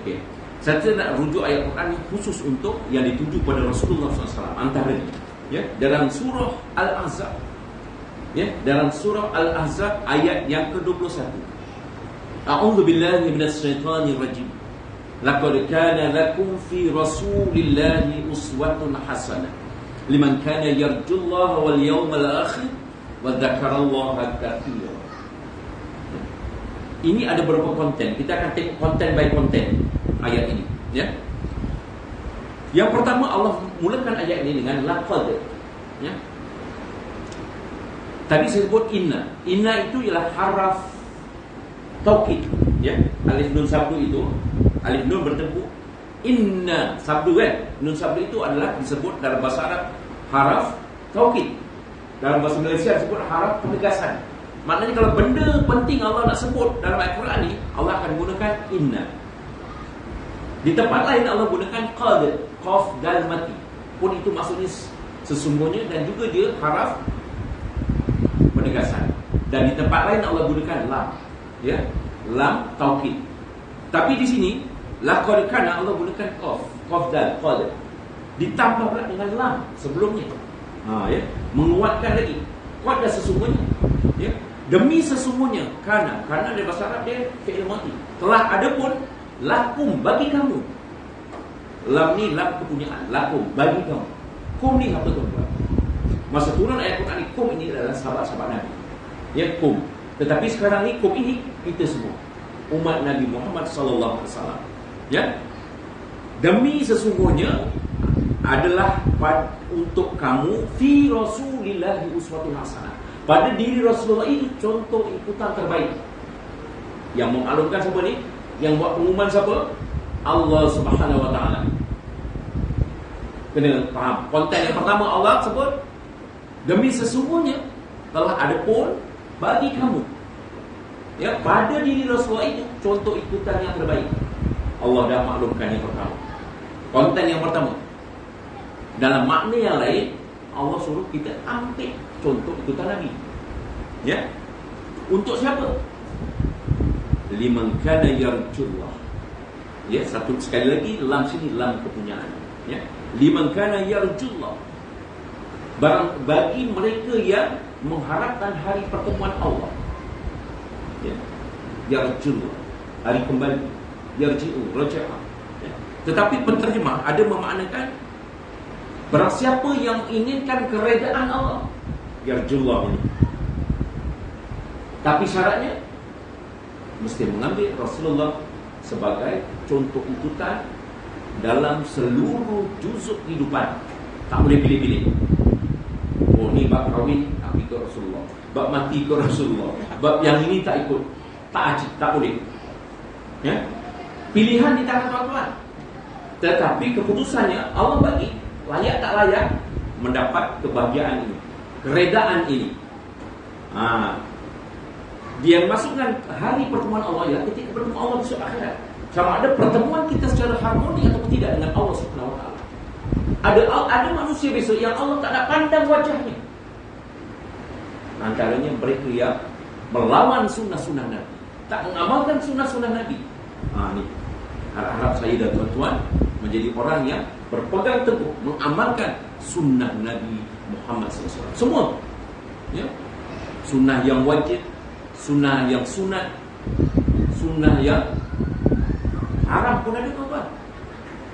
Okey. Saya nak rujuk ayat Quran khusus untuk yang dituju pada Rasulullah SAW. Antaranya, ya, dalam surah Al-Ahzab. Ya, dalam surah Al-Ahzab ayat yang ke-21. A'udzu billahi minasyaitonir rajim. Laqad kana lakum fi Rasulillahi uswatun hasanah liman kana yarjullaha wal yawmal akhir wa dzakarallaha katsiran. Ini ada beberapa konten. Kita akan tengok konten by konten ayat ini, ya. Yang pertama, Allah mulakan ayat ini dengan laqad, ya. Tadi saya sebut inna. Inna itu ialah haraf taukid, ya. Alif nun sabdu itu, alif nun bertemu inna sabdu kan. Nun sabdu itu adalah disebut dalam bahasa Arab haraf taukid. Dalam bahasa Malaysia disebut haraf penegasan. Maknanya kalau benda penting Allah nak sebut dalam Al-Quran ni, Allah akan gunakan inna. Di tempat lain Allah gunakan qad, qaf dal mati. Pun itu maksudnya sesungguhnya, dan juga dia haraf penegasan. Dan di tempat lain Allah gunakan lam, ya, lam taukid. Tapi di sini laqad kana Allah gunakan qaf, qaf dal qad. Ditambah pula dengan lam sebelumnya. Ya, menguatkan lagi. Qad dah sesungguhnya, ya. Demi sesungguhnya, karena dari bahasa Arab dia fi'il madi. Telah ada pun lakum bagi kamu. Lam ni lam kepunyaan, lakum bagi kamu. Kum ni apa tuan-tuan? Masa turun ayat Quran ni, kum ini adalah sahabat-sahabat Nabi. Ya, kum. Tetapi sekarang ni kum ini kita semua, umat Nabi Muhammad sallallahu alaihi wasallam. Ya. Demi sesungguhnya adalah untuk kamu fi Rasulillahi uswatun hasanah. Pada diri Rasulullah itu contoh ikutan terbaik. Yang mengalukan siapa ni? Yang buat pengumuman siapa? Allah Subhanahu wa taala. Kena faham. Konten yang pertama Allah sebut, demi sesungguhnya telah ada pun bagi kamu. Ya, pada diri Rasulullah itu contoh ikutan yang terbaik. Allah dah maklumkan yang pertama. Konten yang pertama. Dalam makna yang lain, Allah suruh kita ambil contoh ikutan Nabi. Ya. Untuk siapa? Liman kana yarjullah. Ya, satu sekali lagi lam sini lam kepunyaan. Ya. Liman kana yarjullah. Bagi mereka yang mengharapkan hari pertemuan Allah. Ya. Yarjullah, hari kembali. Yarji'u, raja'a. Ya. Tetapi penterjemah ada memaknakan barang siapa yang inginkan keredaan Allah, yarjullah ini. Tapi syaratnya mesti mengambil Rasulullah sebagai contoh ikutan dalam seluruh juzuk kehidupan. Tak boleh pilih-pilih. Oh, ni bab kahwin tak ikut Rasulullah, bab mati ikut Rasulullah, bab yang ini tak ikut. Tak boleh. Ya. Pilihan di tangan tuan-tuan. Tetapi keputusannya Allah bagi. Layak tak layak mendapat kebahagiaan ini, keredaan ini. Dia masukkan hari pertemuan Allah ialah ketika bertemu Allah besok akhirat. Sama ada pertemuan kita secara harmoni atau tidak dengan Allah Subhanahu wa taala. Ada manusia besok yang Allah tak nak pandang wajahnya. Antaranya mereka yang melawan sunnah-sunnah Nabi, tak mengamalkan sunnah-sunnah Nabi. Ni harap saya dan tuan-tuan menjadi orang yang berpegang teguh mengamalkan sunnah Nabi Muhammad SAW. Semua, ya. Sunnah yang wajib, sunnah yang sunat, sunnah yang haram pun ada tuan-tuan.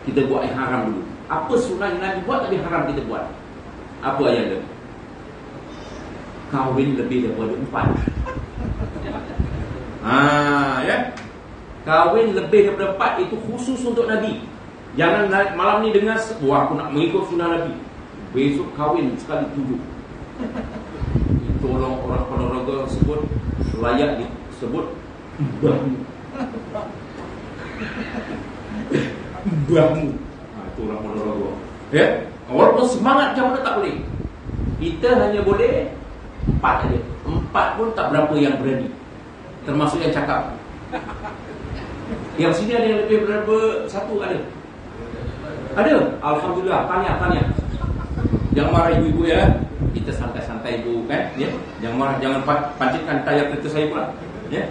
Kita buat yang haram dulu. Apa sunnah yang Nabi buat tapi haram kita buat? Apa yang ada? Kahwin lebih daripada 4. Ya. Kahwin lebih daripada 4 itu khusus untuk Nabi. Jangan malam ni dengar, wah aku nak mengikut sunnah Nabi, besok kahwin sekali 7. Tolong orang Ponorogo sebut, layak disebut mbahmu. Mbahmu. Itu orang Ponorogo. Ya, walaupun semangat macam mana tak boleh. Kita hanya boleh 4 aja. 4 pun tak berapa yang berani. Termasuk yang cakap. Yang sini ada yang lebih berapa? 1 ada. Ada. Alhamdulillah. Tanya. Jangan marah ibu-ibu ya. Kita santai-santai ibu kan, ya. Jangan marah, jangan pancitkan tayar kereta saya pula. Ya.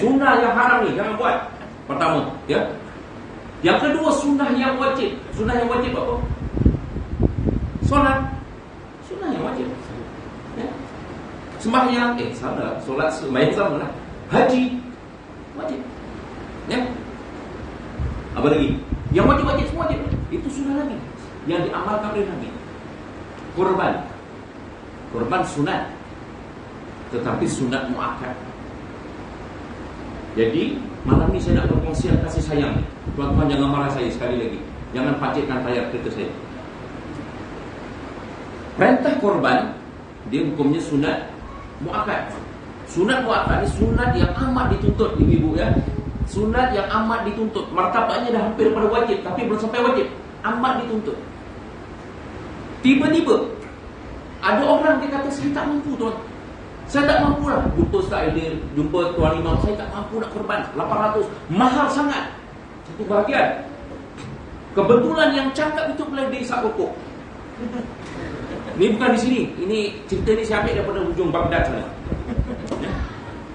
Sunnah yang haram ni jangan buat. Pertama, ya. Yang kedua, sunnah yang wajib. Sunnah yang wajib apa? Solat. Sunnah yang wajib. Ya. Sembahyang, salah. Solat sembahyang sama lah. Haji wajib. Ya. Apa lagi? Yang wajib-wajib semua wajib. Itu sunnah Nabi yang diamalkan oleh Nabi. Kurban sunat, tetapi sunat muakkad. Jadi malam ni saya nak berkongsi kasih sayang. Tuan-tuan jangan marah saya sekali lagi. Jangan pancitkan tayar kereta saya. Perintah korban dia hukumnya sunat muakkad. Sunat muakkad ni sunat yang amat dituntut ibu-ibu ya. Sunat yang amat dituntut. Martabatnya dah hampir pada wajib, tapi belum sampai wajib. Amat dituntut. Tiba-tiba ada orang dia kata saya tak mampu tuan. Saya tak mampu lah. Jumpa Ustaz Aidil, jumpa Tuan Imam, saya tak mampu nak korban 800. Mahal sangat. Satu bahagian. Kebetulan yang cakap itu boleh dia isap rokok. Ini bukan di sini. Ini cerita ni saya ambil daripada hujung Baghdad sana.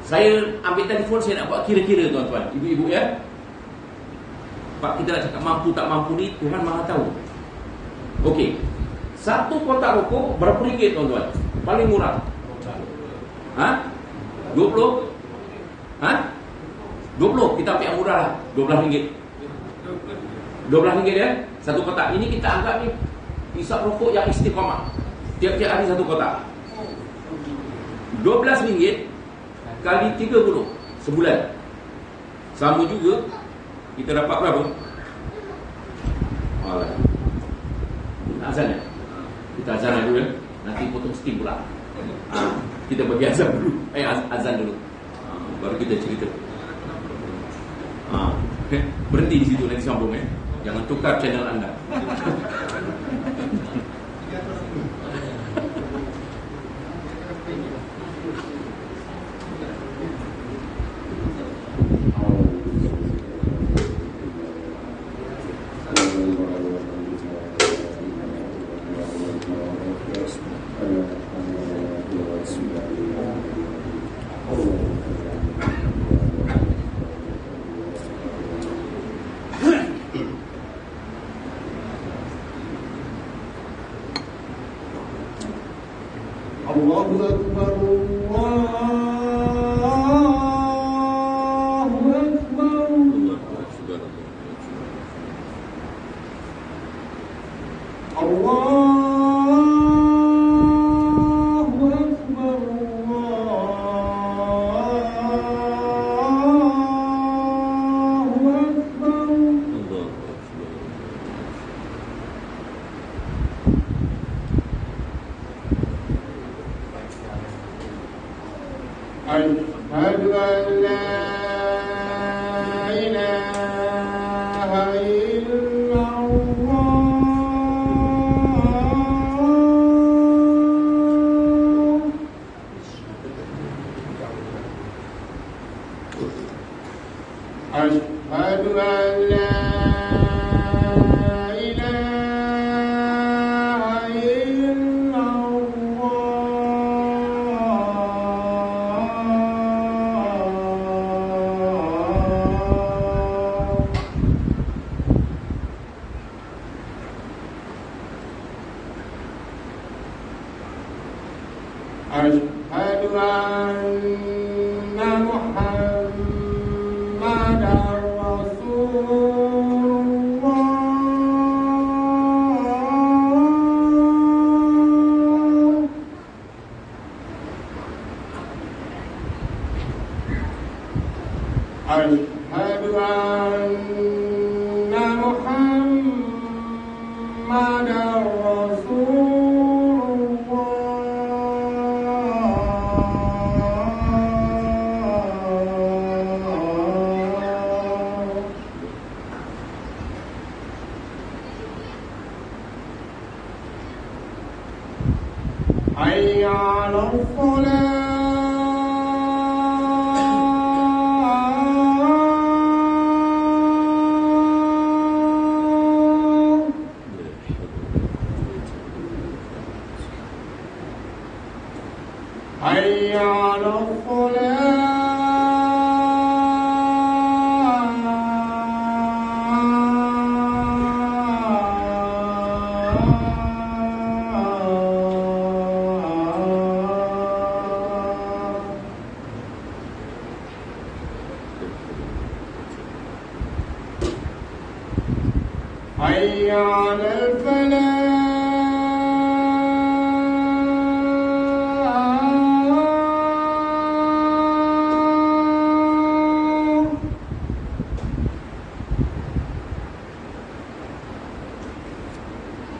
Saya ambil telefon, saya nak buat kira-kira tuan-tuan, ibu-ibu ya. Pak, kita nak cakap mampu tak mampu ni Tuhan Maha tahu. Okey. Satu kotak rokok berapa ringgit tuan-tuan? Paling murah. 20? 20. Kita ambil yang murah lah. 12 ringgit. 12 ringgit ya. Satu kotak. Ini kita anggap ni hisap rokok yang istiqamah. Tiap-tiap hari satu kotak. 12 ringgit kali 30 sebulan. Sama juga kita dapat berapa? Alah. Azan ya? Kita azan dulu ya. Nanti potong steam pula. Kita bagi azan dulu. Azan dulu. Baru kita cerita. Berhenti di situ, nanti sambung ya. Jangan tukar channel anda. Allahu Akbar, Allahu Akbar. Allahu Akbar, Allahu Akbar. Asyhadu an la ilaha illallah. Asyhadu an la ilaha illallah. Asyhadu anna Muhammadar Rasulullah. Asyhadu anna Muhammadar Rasulullah. Hayya 'alal falah. Hayya 'alal falah. Hayya 'alal falah.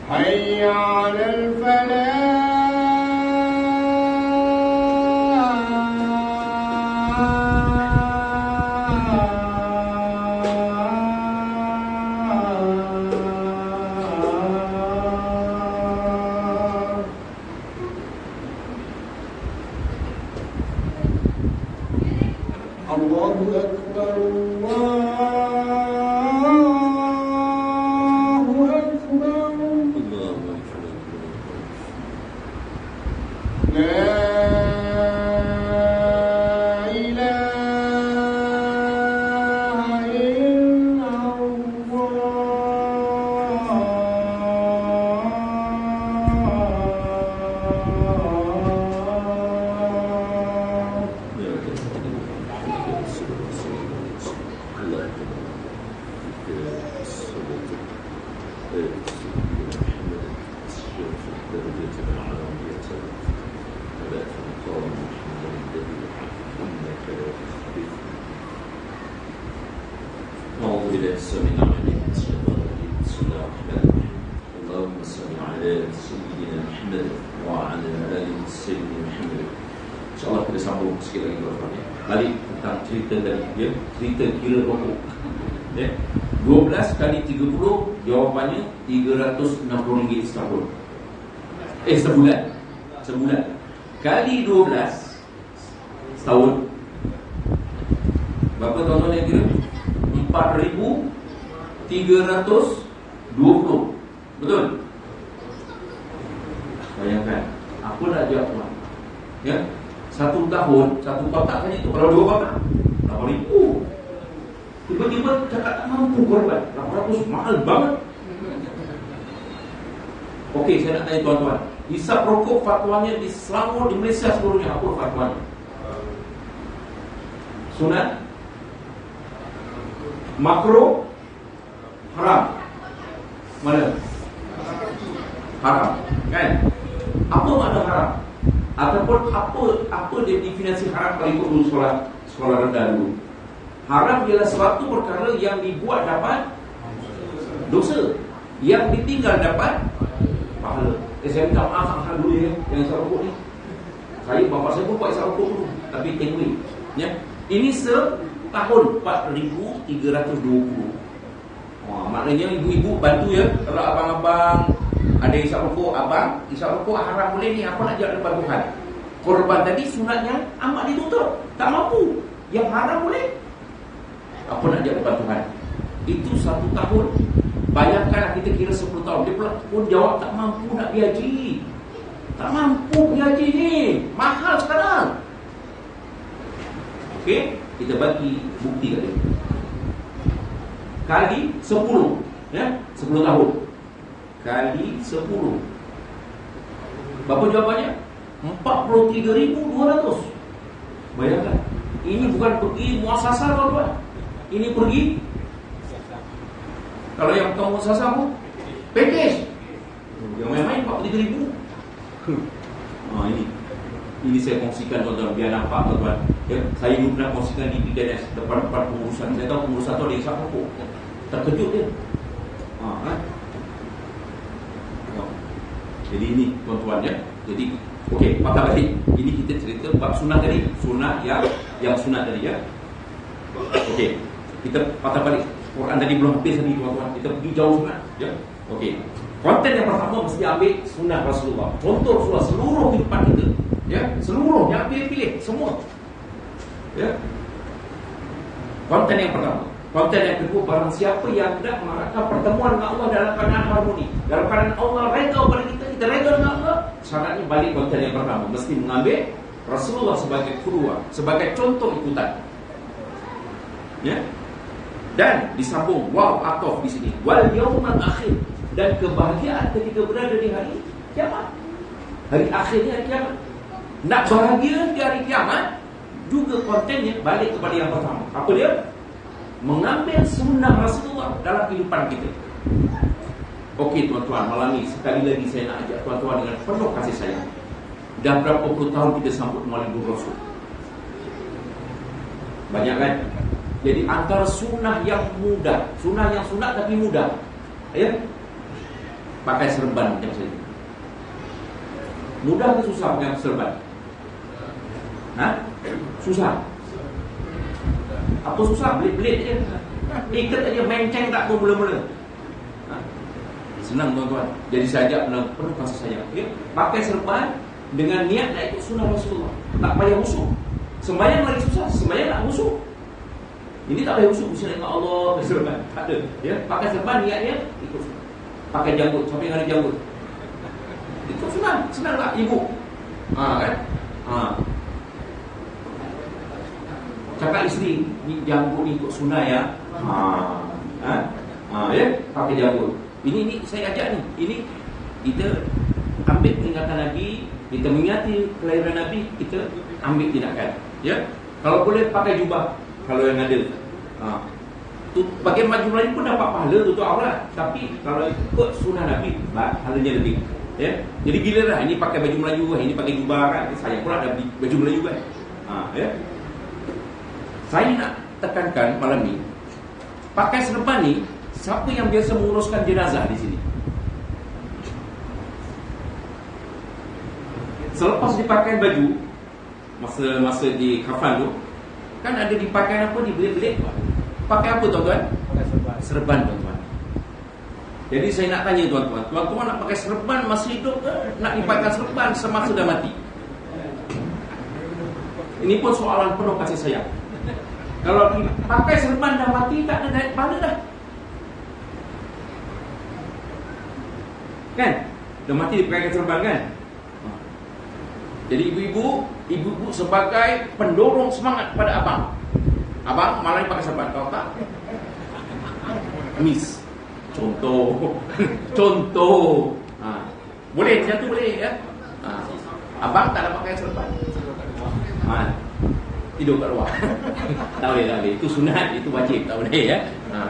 Hayya 'alal falah. Allahu Akbar, Allahu Akbar. La ilaha illallah. أعوذ بالله السميع العليم من الشيطان الرجيم. بسم الله الرحمن الرحيم. اللهم صل على سيدنا محمد وعلى آل سيدنا محمد. InsyaAllah kita sambung sikit lagi tuan-tuan. Balik tentang cerita tadi, ya, cerita kira rokok. Ya. 12 kali 30 jawapannya RM360 setahun. Sebulan. Sebulan. Kali 12 setahun. Berapa tuan-tuan yang kira? 4,320. Betul? Bayangkan, aku nak jawab tuan. Ya. 1 tahun, 1 kotak kan itu. Kalau 2 kotak 8,000. Tiba-tiba cakap tak mampu korban. 800 mahal banget. Okey, saya nak tanya tuan-tuan, hisap rokok fatwanya di Selangor, di Malaysia seluruhnya, apa fatwanya? Sunat? Makro? Haram? Mana? Haram, kan? Apa makna haram? Ataupun apa definisi haram kalau ikut dulu sekolah rendah dulu? Haram ialah suatu perkara yang dibuat dapat dosa, yang ditinggal dapat pahala. Saya minta maaf dulu ya, yang isap rokok ni. Saya, bapa saya pun buat isap rokok dulu, tapi tengok ya. Ini setahun 4,320. Maknanya ibu-ibu bantu ya. Kalau abang-abang ada isap rokok, abang isap rokok haram boleh ni, apa nak jawab depan Tuhan? Korban tadi sunatnya amat ditutup, tak mampu. Yang haram boleh, apa nak jawab depan Tuhan? Itu 1 tahun. Bayangkanlah kita kira 10 tahun. Dia pun jawab tak mampu nak pergi haji. Tak mampu pergi haji ni, mahal sekarang. Okey, kita bagi bukti kat dia. Kali 10, ya, 10 tahun. Kali 10. Berapa jawapannya? 43,200. Bayangkan, ini bukan pergi muasasah tuan-tuan. Ini pergi, kalau yang kamu muasasah pun package. Yang main-main 43,000. Ini saya kongsikan tuan-tuan, biar nampak tuan-tuan. Ya, saya dulu pernah kongsikan di BKS depan-depan pengurusan. Saya tahu pengurusan tu ada yang sangat pokok. Terkejut dia. Jadi ini tuan-tuan ya. Jadi okey, patah balik. Ini kita cerita bab sunnah tadi. Sunnah yang sunnah tadi ya. Okey. Kita patah balik. Quran tadi belum habis lagi tuan-tuan. Kita pergi jauh sangat ya. Okey. Konten yang pertama mesti ambil sunnah Rasulullah. Contoh Rasulullah seluruh kehidupan kita. Ya, seluruh yang pilih semua. Ya. Konten yang pertama. Konten yang kedua, barang siapa yang tidak mengharapkan pertemuan dengan Allah dalam keadaan harmoni, dalam keadaan Allah reda kepada kita, kita reda dengan Allah, syaratnya balik konten yang pertama, mesti mengambil Rasulullah sebagai kedua, sebagai contoh ikutan. Ya. Dan disambung waw atof di sini, wal yaumal akhir, dan kebahagiaan ketika berada di hari kiamat. Hari akhirnya kiamat. Nak bahagia di hari kiamat, juga kontennya balik kepada yang pertama. Apa dia? Mengambil sunnah Rasulullah dalam kehidupan kita. Okey tuan-tuan, malam ni sekali lagi saya nak ajak tuan-tuan dengan penuh kasih sayang. Dah berapa puluh tahun kita sambut Maulid Rasul. Banyak kan? Jadi antara sunnah yang mudah, sunnah yang sunat tapi mudah, ya, pakai serban macam saya. Mudah ke susah pakai serban? Susah. Apa susah? Belit-belit je. Ikat aja, menceng tak pun mula-mula. Senang tuan-tuan. Jadi saya ajak penuh kasih sayang. Okay? Pakai serban dengan niat nak ikut sunnah Rasulullah. Tak payah musuh. Sembahyang lagi susah, sembahyang nak musuh. Ini tak payah musuh. Bisa dengan Allah, serban. Tak ada. Ya? Pakai serban niatnya ikut sunnah. Pakai janggut, siapa yang ada janggut? Ikut sunnah. Senang tak ibu? Kan? Cakap isteri, ni janggut ni ikut sunnah ya. Ya, pakai janggut. Ini saya ajak ni. Ini kita ambil peringatan Nabi, kita mengingati kelahiran Nabi, kita ambil tindakan. Ya. Kalau boleh pakai jubah kalau yang ada. Tu bagian maju lain pun dapat pahala tu awal. Tapi kalau ikut sunnah Nabi, pahalanya lebih. Ya. Jadi gila lah, ini pakai baju Melayu, ini pakai jubah kan. Saya pula ada baju Melayu kan. Ya. Saya nak tekankan malam ni, pakai serban ni, siapa yang biasa menguruskan jenazah di sini? Selepas dipakai baju, masa di kafan tu, kan ada dipakai apa, dibelit-belit. Pakai apa tuan-tuan? Serban tuan-tuan. Jadi saya nak tanya tuan-tuan, tuan-tuan nak pakai serban masih hidup ke? Nak dipakai serban semasa dah mati? Ini pun soalan penuh kasih sayang. Kalau pakai serban dah mati, tak ada naik pahala dah. Kan? Dah mati dipakai serban kan? Jadi ibu-ibu sebagai pendorong semangat pada abang. Abang malah pakai serban, tahu tak? Miss. Contoh. Boleh, macam tu boleh ya? Abang tak ada pakai serban. Tidur kat luar. Tak boleh. Itu sunat, itu wajib. Tak boleh ya.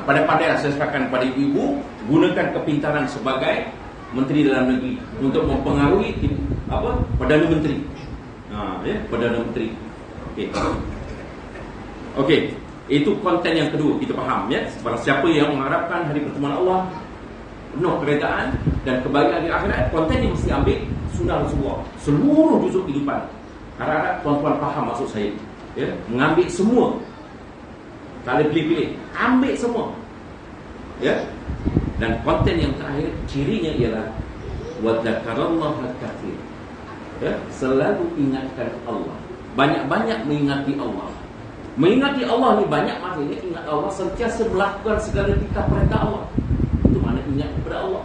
Pandai-pandailah saya serahkan pada ibu-ibu, gunakan kepintaran sebagai Menteri Dalam Negeri untuk mempengaruhi Perdana Menteri. Perdana Menteri. Okey. Itu konten yang kedua, kita faham ya. Barang siapa yang mengharapkan hari pertemuan Allah, penuh keredaan dan kebahagiaan di akhirat, konten yang mesti ambil sunnah Rasulullah. Seluruh juzuk kehidupan. Harap-harap tuan-tuan faham maksud saya. Ya, mengambil semua. Tak ada pilih-pilih. Ambil semua. Ya. Dan konten yang terakhir, cirinya ialah wa dzakarallaha katsir. Ya, selalu ingatkan Allah. Banyak-banyak mengingati Allah. Mengingati Allah ni banyak maknanya ingat Allah, sentiasa melakukan segala titah perintah Allah. Itu makna ingat kepada Allah.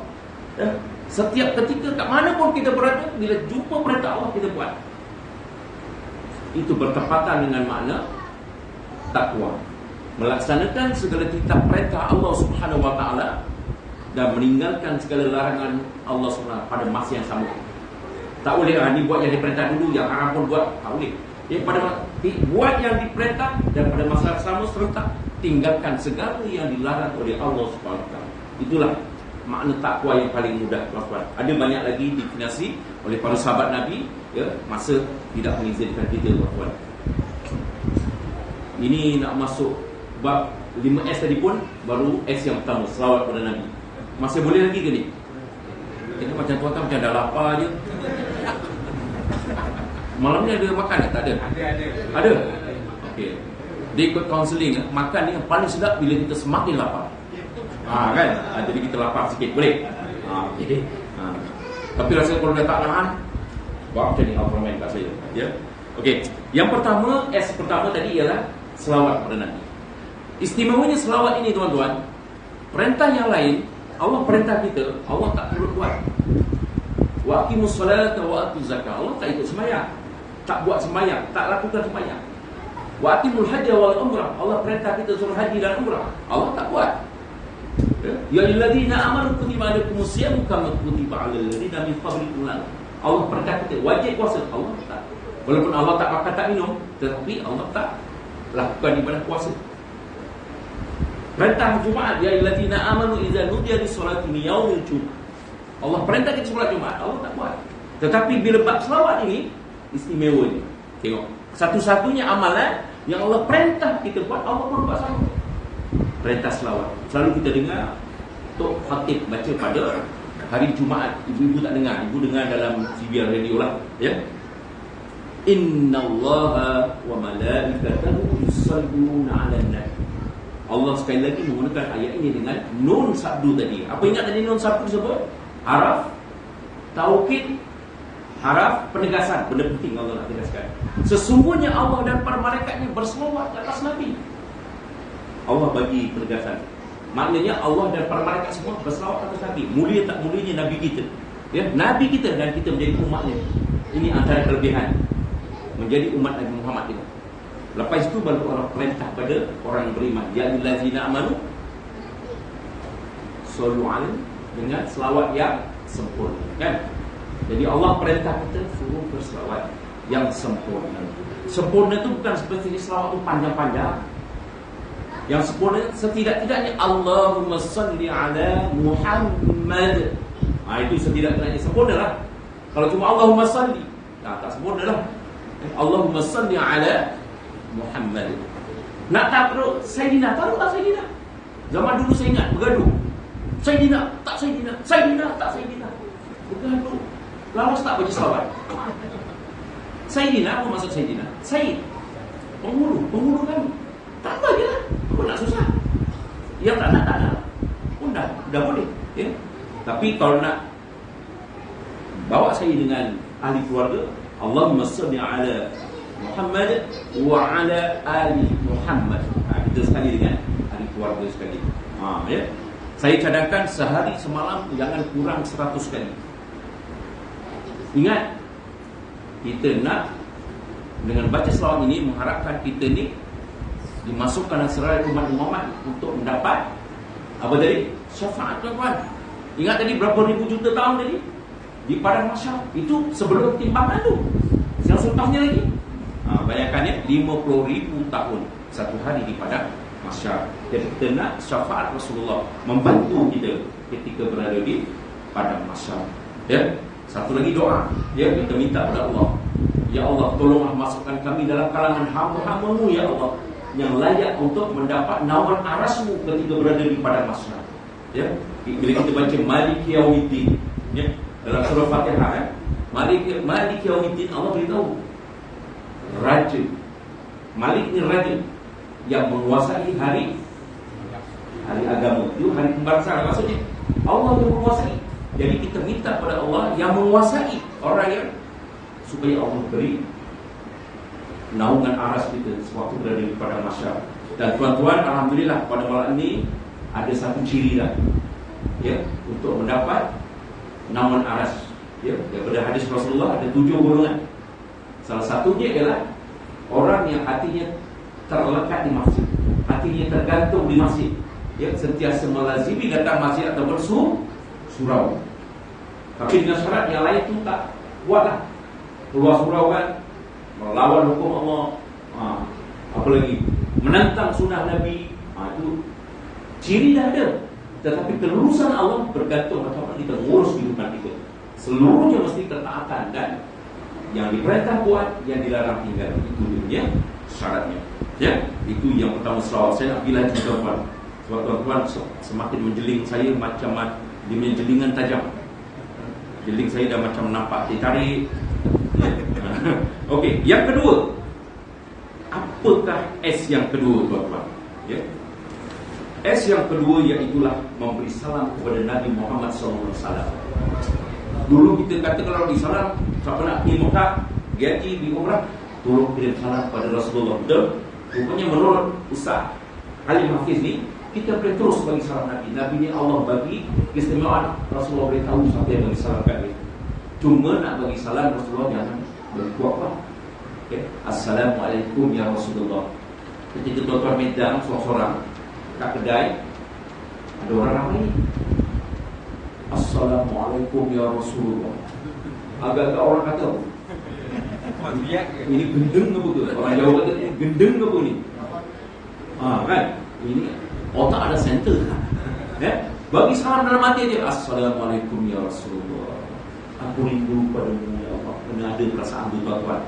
Ya. Setiap ketika kat mana pun kita berada, bila jumpa perintah Allah kita buat. Itu bertepatan dengan makna takwa. Melaksanakan segala titah perintah Allah Subhanahu wa taala dan meninggalkan segala larangan Allah Subhanahu pada masa yang sama. Tak boleh ni buat yang diperintah dulu, yang haram pun buat. Tak boleh. Buat yang diperintah, dan pada masa sama serentak tinggalkan segala yang dilarang oleh Allah SWT. Itulah makna takwa yang paling mudah, tuan-tuan. Ada banyak lagi definisi oleh para sahabat Nabi, ya, masa tidak mengizinkan kita, tuan-tuan. Ini nak masuk bab 5S tadi pun, baru S yang pertama, selawat pada Nabi. Masih boleh lagi ke ni? Tengok macam tuan-tuan macam dah lapar je. Malam ni ada makan tak? Tak ada? Ada? Okey. Dia ikut kaunseling, makan ni yang paling sedap bila kita semakin lapar. Kan? Jadi kita lapar sikit, boleh? Okey. Tapi rasa kalau dah tak nahan, buat macam ni Al-Rahman kat saya. Ya? Okey. Yang pertama, S pertama tadi ialah selawat pada Nabi. Istimewanya selawat ini, tuan-tuan, perintah yang lain, Allah perintah kita, Allah tak perlu buat. Wa aqimus solata wa atuz zakah. Allah tak ikut sembahyang, tak buat sembahyang, tak lakukan sembahyang. Wa aqimul hajja wal umrah. Allah perintah kita suruh haji dan umrah, Allah tak buat. Ya ayyuhallazina amanu kutiba alaikumus shiyam kama kutiba alal ladzina min qablikum. Allah perintah kita wajib puasa, Allah tak. Walaupun Allah tak makan tak minum, tetapi Allah tak lakukan ibadah puasa. Perintah Jumaat, ya ayyuhallazina amanu idza nudiya lis-salati min yaumil jumu'ah. Allah perintah kita solat Jumaat, Allah tak buat. Tetapi bila bab selawat ini istimewa ni. Tengok, satu-satunya amalan yang Allah perintah kita buat, Allah pun buat sama. Perintah selawat. Selalu kita dengar Tok Khatib baca pada hari Jumaat. Ibu-ibu tak dengar, ibu dengar dalam CBR radio lah, ya. Innallaha wa malaikatahu yusalluna 'alan nabi. Allah sekali lagi menggunakan ayat ini dengan nun sabdu tadi. Apa ingat tadi nun sabdu sebut? Haraf taukid, haraf penegasan. Benda penting Allah nak tegaskan. Sesungguhnya Allah dan para malaikatnya berselawat atas Nabi. Allah bagi penegasan. Maknanya Allah dan para malaikat semua berselawat atas Nabi. Mulia tak mulianya Nabi kita, ya, Nabi kita, dan kita menjadi umatnya. Ini antara kelebihan menjadi umat Nabi Muhammad ini. Lepas itu baru Allah perintah pada orang yang beriman, ya ayyuhallazina amanu sallu alaihi, dengan selawat yang sempurna, kan? Jadi Allah perintah kita suruh berselawat yang sempurna. Sempurna itu bukan seperti selawat itu panjang-panjang. Yang sempurna setidak-tidaknya Allahumma salli ala Muhammad. Itu setidak-tidaknya sempurna lah. Kalau cuma Allahumma salli, tak sempurna lah. Allahumma salli ala Muhammad. Nak taruh Sayyidina, taruhlah Sayyidina. Zaman dulu saya ingat bergaduh, Sayyidina, tak Sayyidina, Sayyidina, tak Sayyidina. Bergaduh. Lawas tak baca selawat. Sayyidina, apa maksud Sayyidina? Sayyid, penghulu kami. Tak apa je lah. Apa nak susah? Yang tak nak. Pun dah boleh, ya? Tapi kalau nak bawa saya dengan ahli keluarga, Allahumma salli ala Muhammad wa ala ali Muhammad. Kita sekali dengan ahli keluarga sekali. Ya. Saya cadangkan sehari semalam jangan kurang 100 kali. Ingat, kita nak dengan baca selawat ini mengharapkan kita ni dimasukkan serai umat Muhammad untuk mendapat apa tadi? Syafaat, tuan-tuan. Ingat tadi berapa ribu juta tahun tadi di padang mahsyar, itu sebelum timbangan tu. Yang selepasnya lagi, bayangkan ya, 50,000 tahun satu hari di padang mahsyar. Jadi kita nak syafaat Rasulullah membantu kita ketika berada di padang mahsyar. Ya, satu lagi doa, ya, kita minta kepada Allah, ya Allah, tolonglah masukkan kami dalam kalangan hamba-hamba-Mu, ya Allah, yang layak untuk mendapat naungan arasmu ketika berada di padang mahsyar. Ya, bila kita baca Maliki Yaumiddin, ya, dalam surah Fatihah, ya, Maliki Yaumiddin, Allah beritahu Raja. Malik ni raja yang menguasai hari agama. Itu hari pembalasan. Maksudnya Allah yang menguasai. Jadi kita minta kepada Allah yang menguasai orang yang, supaya Allah beri naungan aras kita sewaktu berada di padang mahsyar. Dan tuan-tuan, alhamdulillah pada malam ini ada satu ciri dah, ya, untuk mendapat naungan aras, ya. Daripada hadis Rasulullah ada 7 golongan. Salah satunya ialah orang yang hatinya terlekat di masjid, hatinya tergantung di masjid, ya, sentiasa melazimi datang masjid atau bersurau. Tapi dengan syarat yang lain tu tak buatlah. Keluar surau kan, melawan hukum Allah, Apalagi menentang sunnah Nabi, itu ciri dah ada. Tetapi kelulusan Allah bergantung macam mana kita ngurus kehidupan kita. Seluruhnya mesti ketaatan dan yang diperintah buat, yang dilarang tinggal. Itu dunia syaratnya. Ya, itu yang pertama selawat. Saya nak bilang tuan-tuan. Sebab tuan-tuan semakin menjeling saya macam dia punya jelingan tajam. Jeling saya dah macam nampak ditarik. Okey, yang kedua. Apakah S yang kedua, tuan-tuan? Ya. S yang kedua iaitulah memberi salam kepada Nabi Muhammad SAW. Dulu kita kata kalau di salam, siapa nak pergi Mekah, Gaji, di Umrah, tolong kirim salam pada Rasulullah. Betul? Rupanya menurut Ustaz Halim Hafiz ni, kita boleh terus bagi salam Nabi. Nabi ni Allah bagi keistimewaan, Rasulullah boleh tahu siapa yang bagi salam kat dia. Cuma nak bagi salam Rasulullah jangan berkuat-kuat. Okay. Assalamualaikum ya Rasulullah. Ketika tuan-tuan Medan seorang-seorang kat kedai, ada orang ramai. Assalamualaikum ya Rasulullah. Agak-agak orang kata ini gendeng ke apa ke? Orang Jawa kata ini gendeng ke apa ni? Kan? Ini otak ada center kan? Bagi salam dalam hati dia. Assalamualaikum ya Rasulullah. Aku rindu padamu ya Allah. Kena ada perasaan tu tuan-tuan.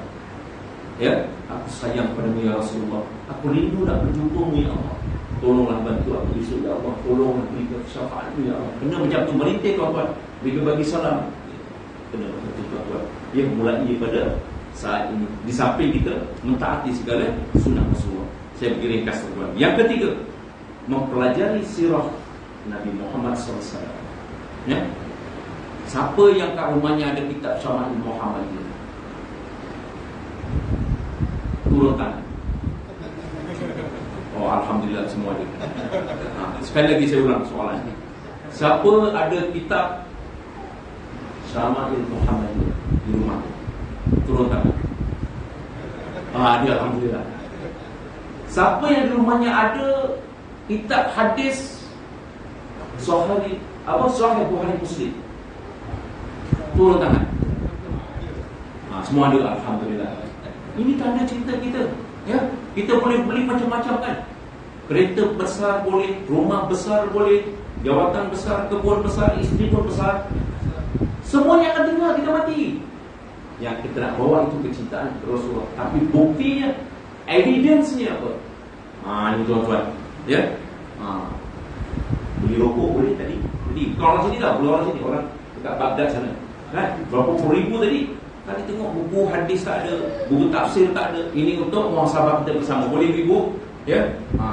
Ya, aku sayang padamu ya Rasulullah. Aku rindu nak berjumpamu ya Allah. Tolonglah bantu aku besok ya Allah. Tolonglah berikan syafaatmu ya Allah. Kena macam tu merintih tuan-tuan. Bila bagi salam, kena macam tu tuan-tuan. Ia mulai pada saat ini. Di samping kita mentaati segala sunnah Rasulullah. Saya bagi ringkas tuan-tuan. Yang ketiga, mempelajari sirah Nabi Muhammad SAW. Ya. Siapa yang kat rumahnya ada kitab Syama'il Muhammad ini? Turun tangan. Oh, alhamdulillah semua ada. Sekali lagi saya ulang soalan ini. Siapa ada kitab Syama'il Muhammad ini di rumah? Turun tangan. Dia alhamdulillah. Siapa yang di rumahnya ada kitab hadis Sahih Bukhari Muslim? Turun tangan. Semua ada, alhamdulillah. Ini tanda cinta kita. Ya, kita boleh beli macam-macam kan. Kereta besar boleh, rumah besar boleh, jawatan besar, kebun besar, isteri pun besar. Semuanya akan dengar kita mati. Yang kita nak bawa itu kecintaan Rasulullah. Tapi buktinya, evidence-nya apa? Ini tuan-tuan. Ya. Beli rokok boleh tadi. Jadi kalau orang sini tak, orang sini, orang dekat Baghdad sana. Kan? Berapa puluh ribu tadi. Tadi tengok buku hadis tak ada, buku tafsir tak ada. Ini untuk muhasabah kita bersama. Boleh ibu? Ya.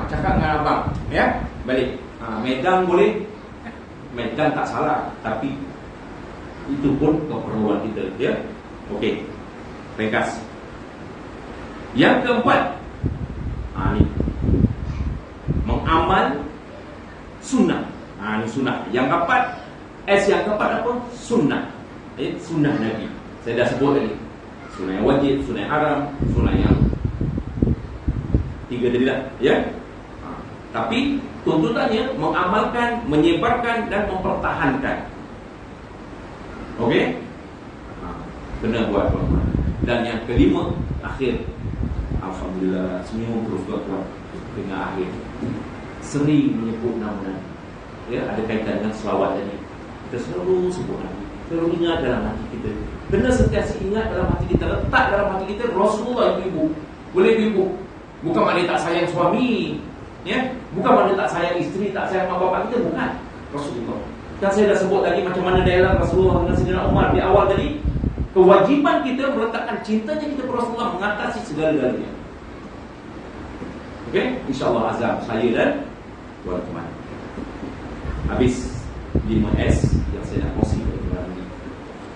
Cakap dengan abang. Ya. Balik. Medan boleh. Medan tak salah, tapi itu pun keperluan kita. Ya. Okey. Ringkas. Yang keempat, ini mengamal sunnah. Ini sunnah. Yang keempat, yang keempat apa? Sunnah. Sunnah Nabi. Saya dah sebut tadi. Sunnah yang wajib, sunnah yang haram, sunnah yang tiga tadi lah. Ya. Tapi tuntutannya mengamalkan, menyebarkan dan mempertahankan. Okey? Kena buat tuan-tuan. Dan yang kelima, akhir. Alhamdulillah, semua terus tuan-tuan dengan akhir. Sering menyebut nama Nabi. Ya, ada kaitan dengan selawat tadi. Kita selalu sebut Nabi. Selalu ingat dalam hati kita. Kena sentiasa ingat dalam hati kita. Letak dalam hati kita Rasulullah itu ibu. Boleh ibu. Bukan maknanya tak sayang suami. Ya, bukan maknanya tak sayang isteri, tak sayang mak bapak kita. Bukan. Rasulullah. Dan saya dah sebut tadi macam mana dialog Rasulullah dengan Sayyidina Umar di awal tadi. Kewajiban kita meletakkan cintanya kita kepada Rasulullah mengatasi segala-galanya. Okey, insya-Allah azam saya dan tuan-tuan. Habis 5S yang saya nak kongsi pada malam ini.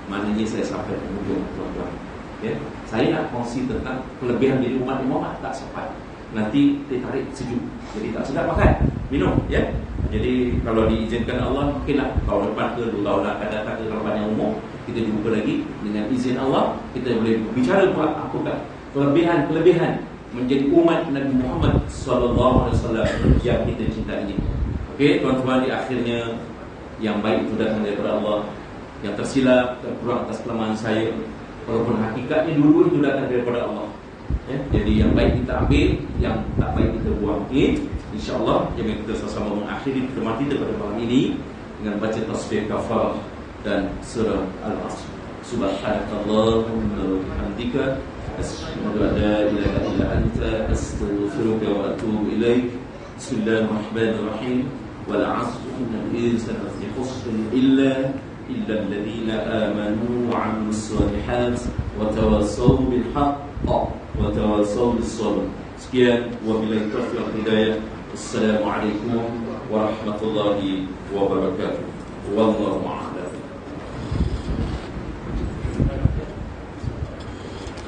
Maknanya saya sampai ke hujung tuan-tuan. Ya, saya nak kongsi tentang kelebihan diri umat Muhammad tak sempat. Nanti tertarik sejuk. Jadi tak sedap makan, minum, ya. Jadi kalau diizinkan Allah, mungkinlah tahun depan ke 2 tahun akan datang ke kalau panjang umur, kita jumpa lagi dengan izin Allah. Kita boleh bicara pula apakah kelebihan menjadi umat Nabi Muhammad SAW yang kita cintai ini. Okey, tuan-tuan, di akhirnya yang baik itu datang daripada Allah. Yang tersilap, terkurang atas kelemahan saya. Walaupun hakikatnya dulu itu datang daripada Allah. ya. Jadi yang baik kita ambil, yang tak baik kita buang. InsyaAllah jangan kita sama-sama mengakhiri pertemuan kita pada malam ini dengan baca tasbih kafarah dan surah Al-Asr. Subhanakallahumma wa bihamdika asyhadu an la ilaha illa anta astaghfiruka wa atubu ilaik. Bismillahirrahmanirrahim. Wal 'asr innal insana lafi khusr illa alladhina amanu wa 'amilus shalihat wa tawassaw bil haqq wa tawassaw bis sabr. Sekian, wabillahi taufiq wal hidayah. Assalamualaikum warahmatullahi wabarakatuh. Wallahu a'lam.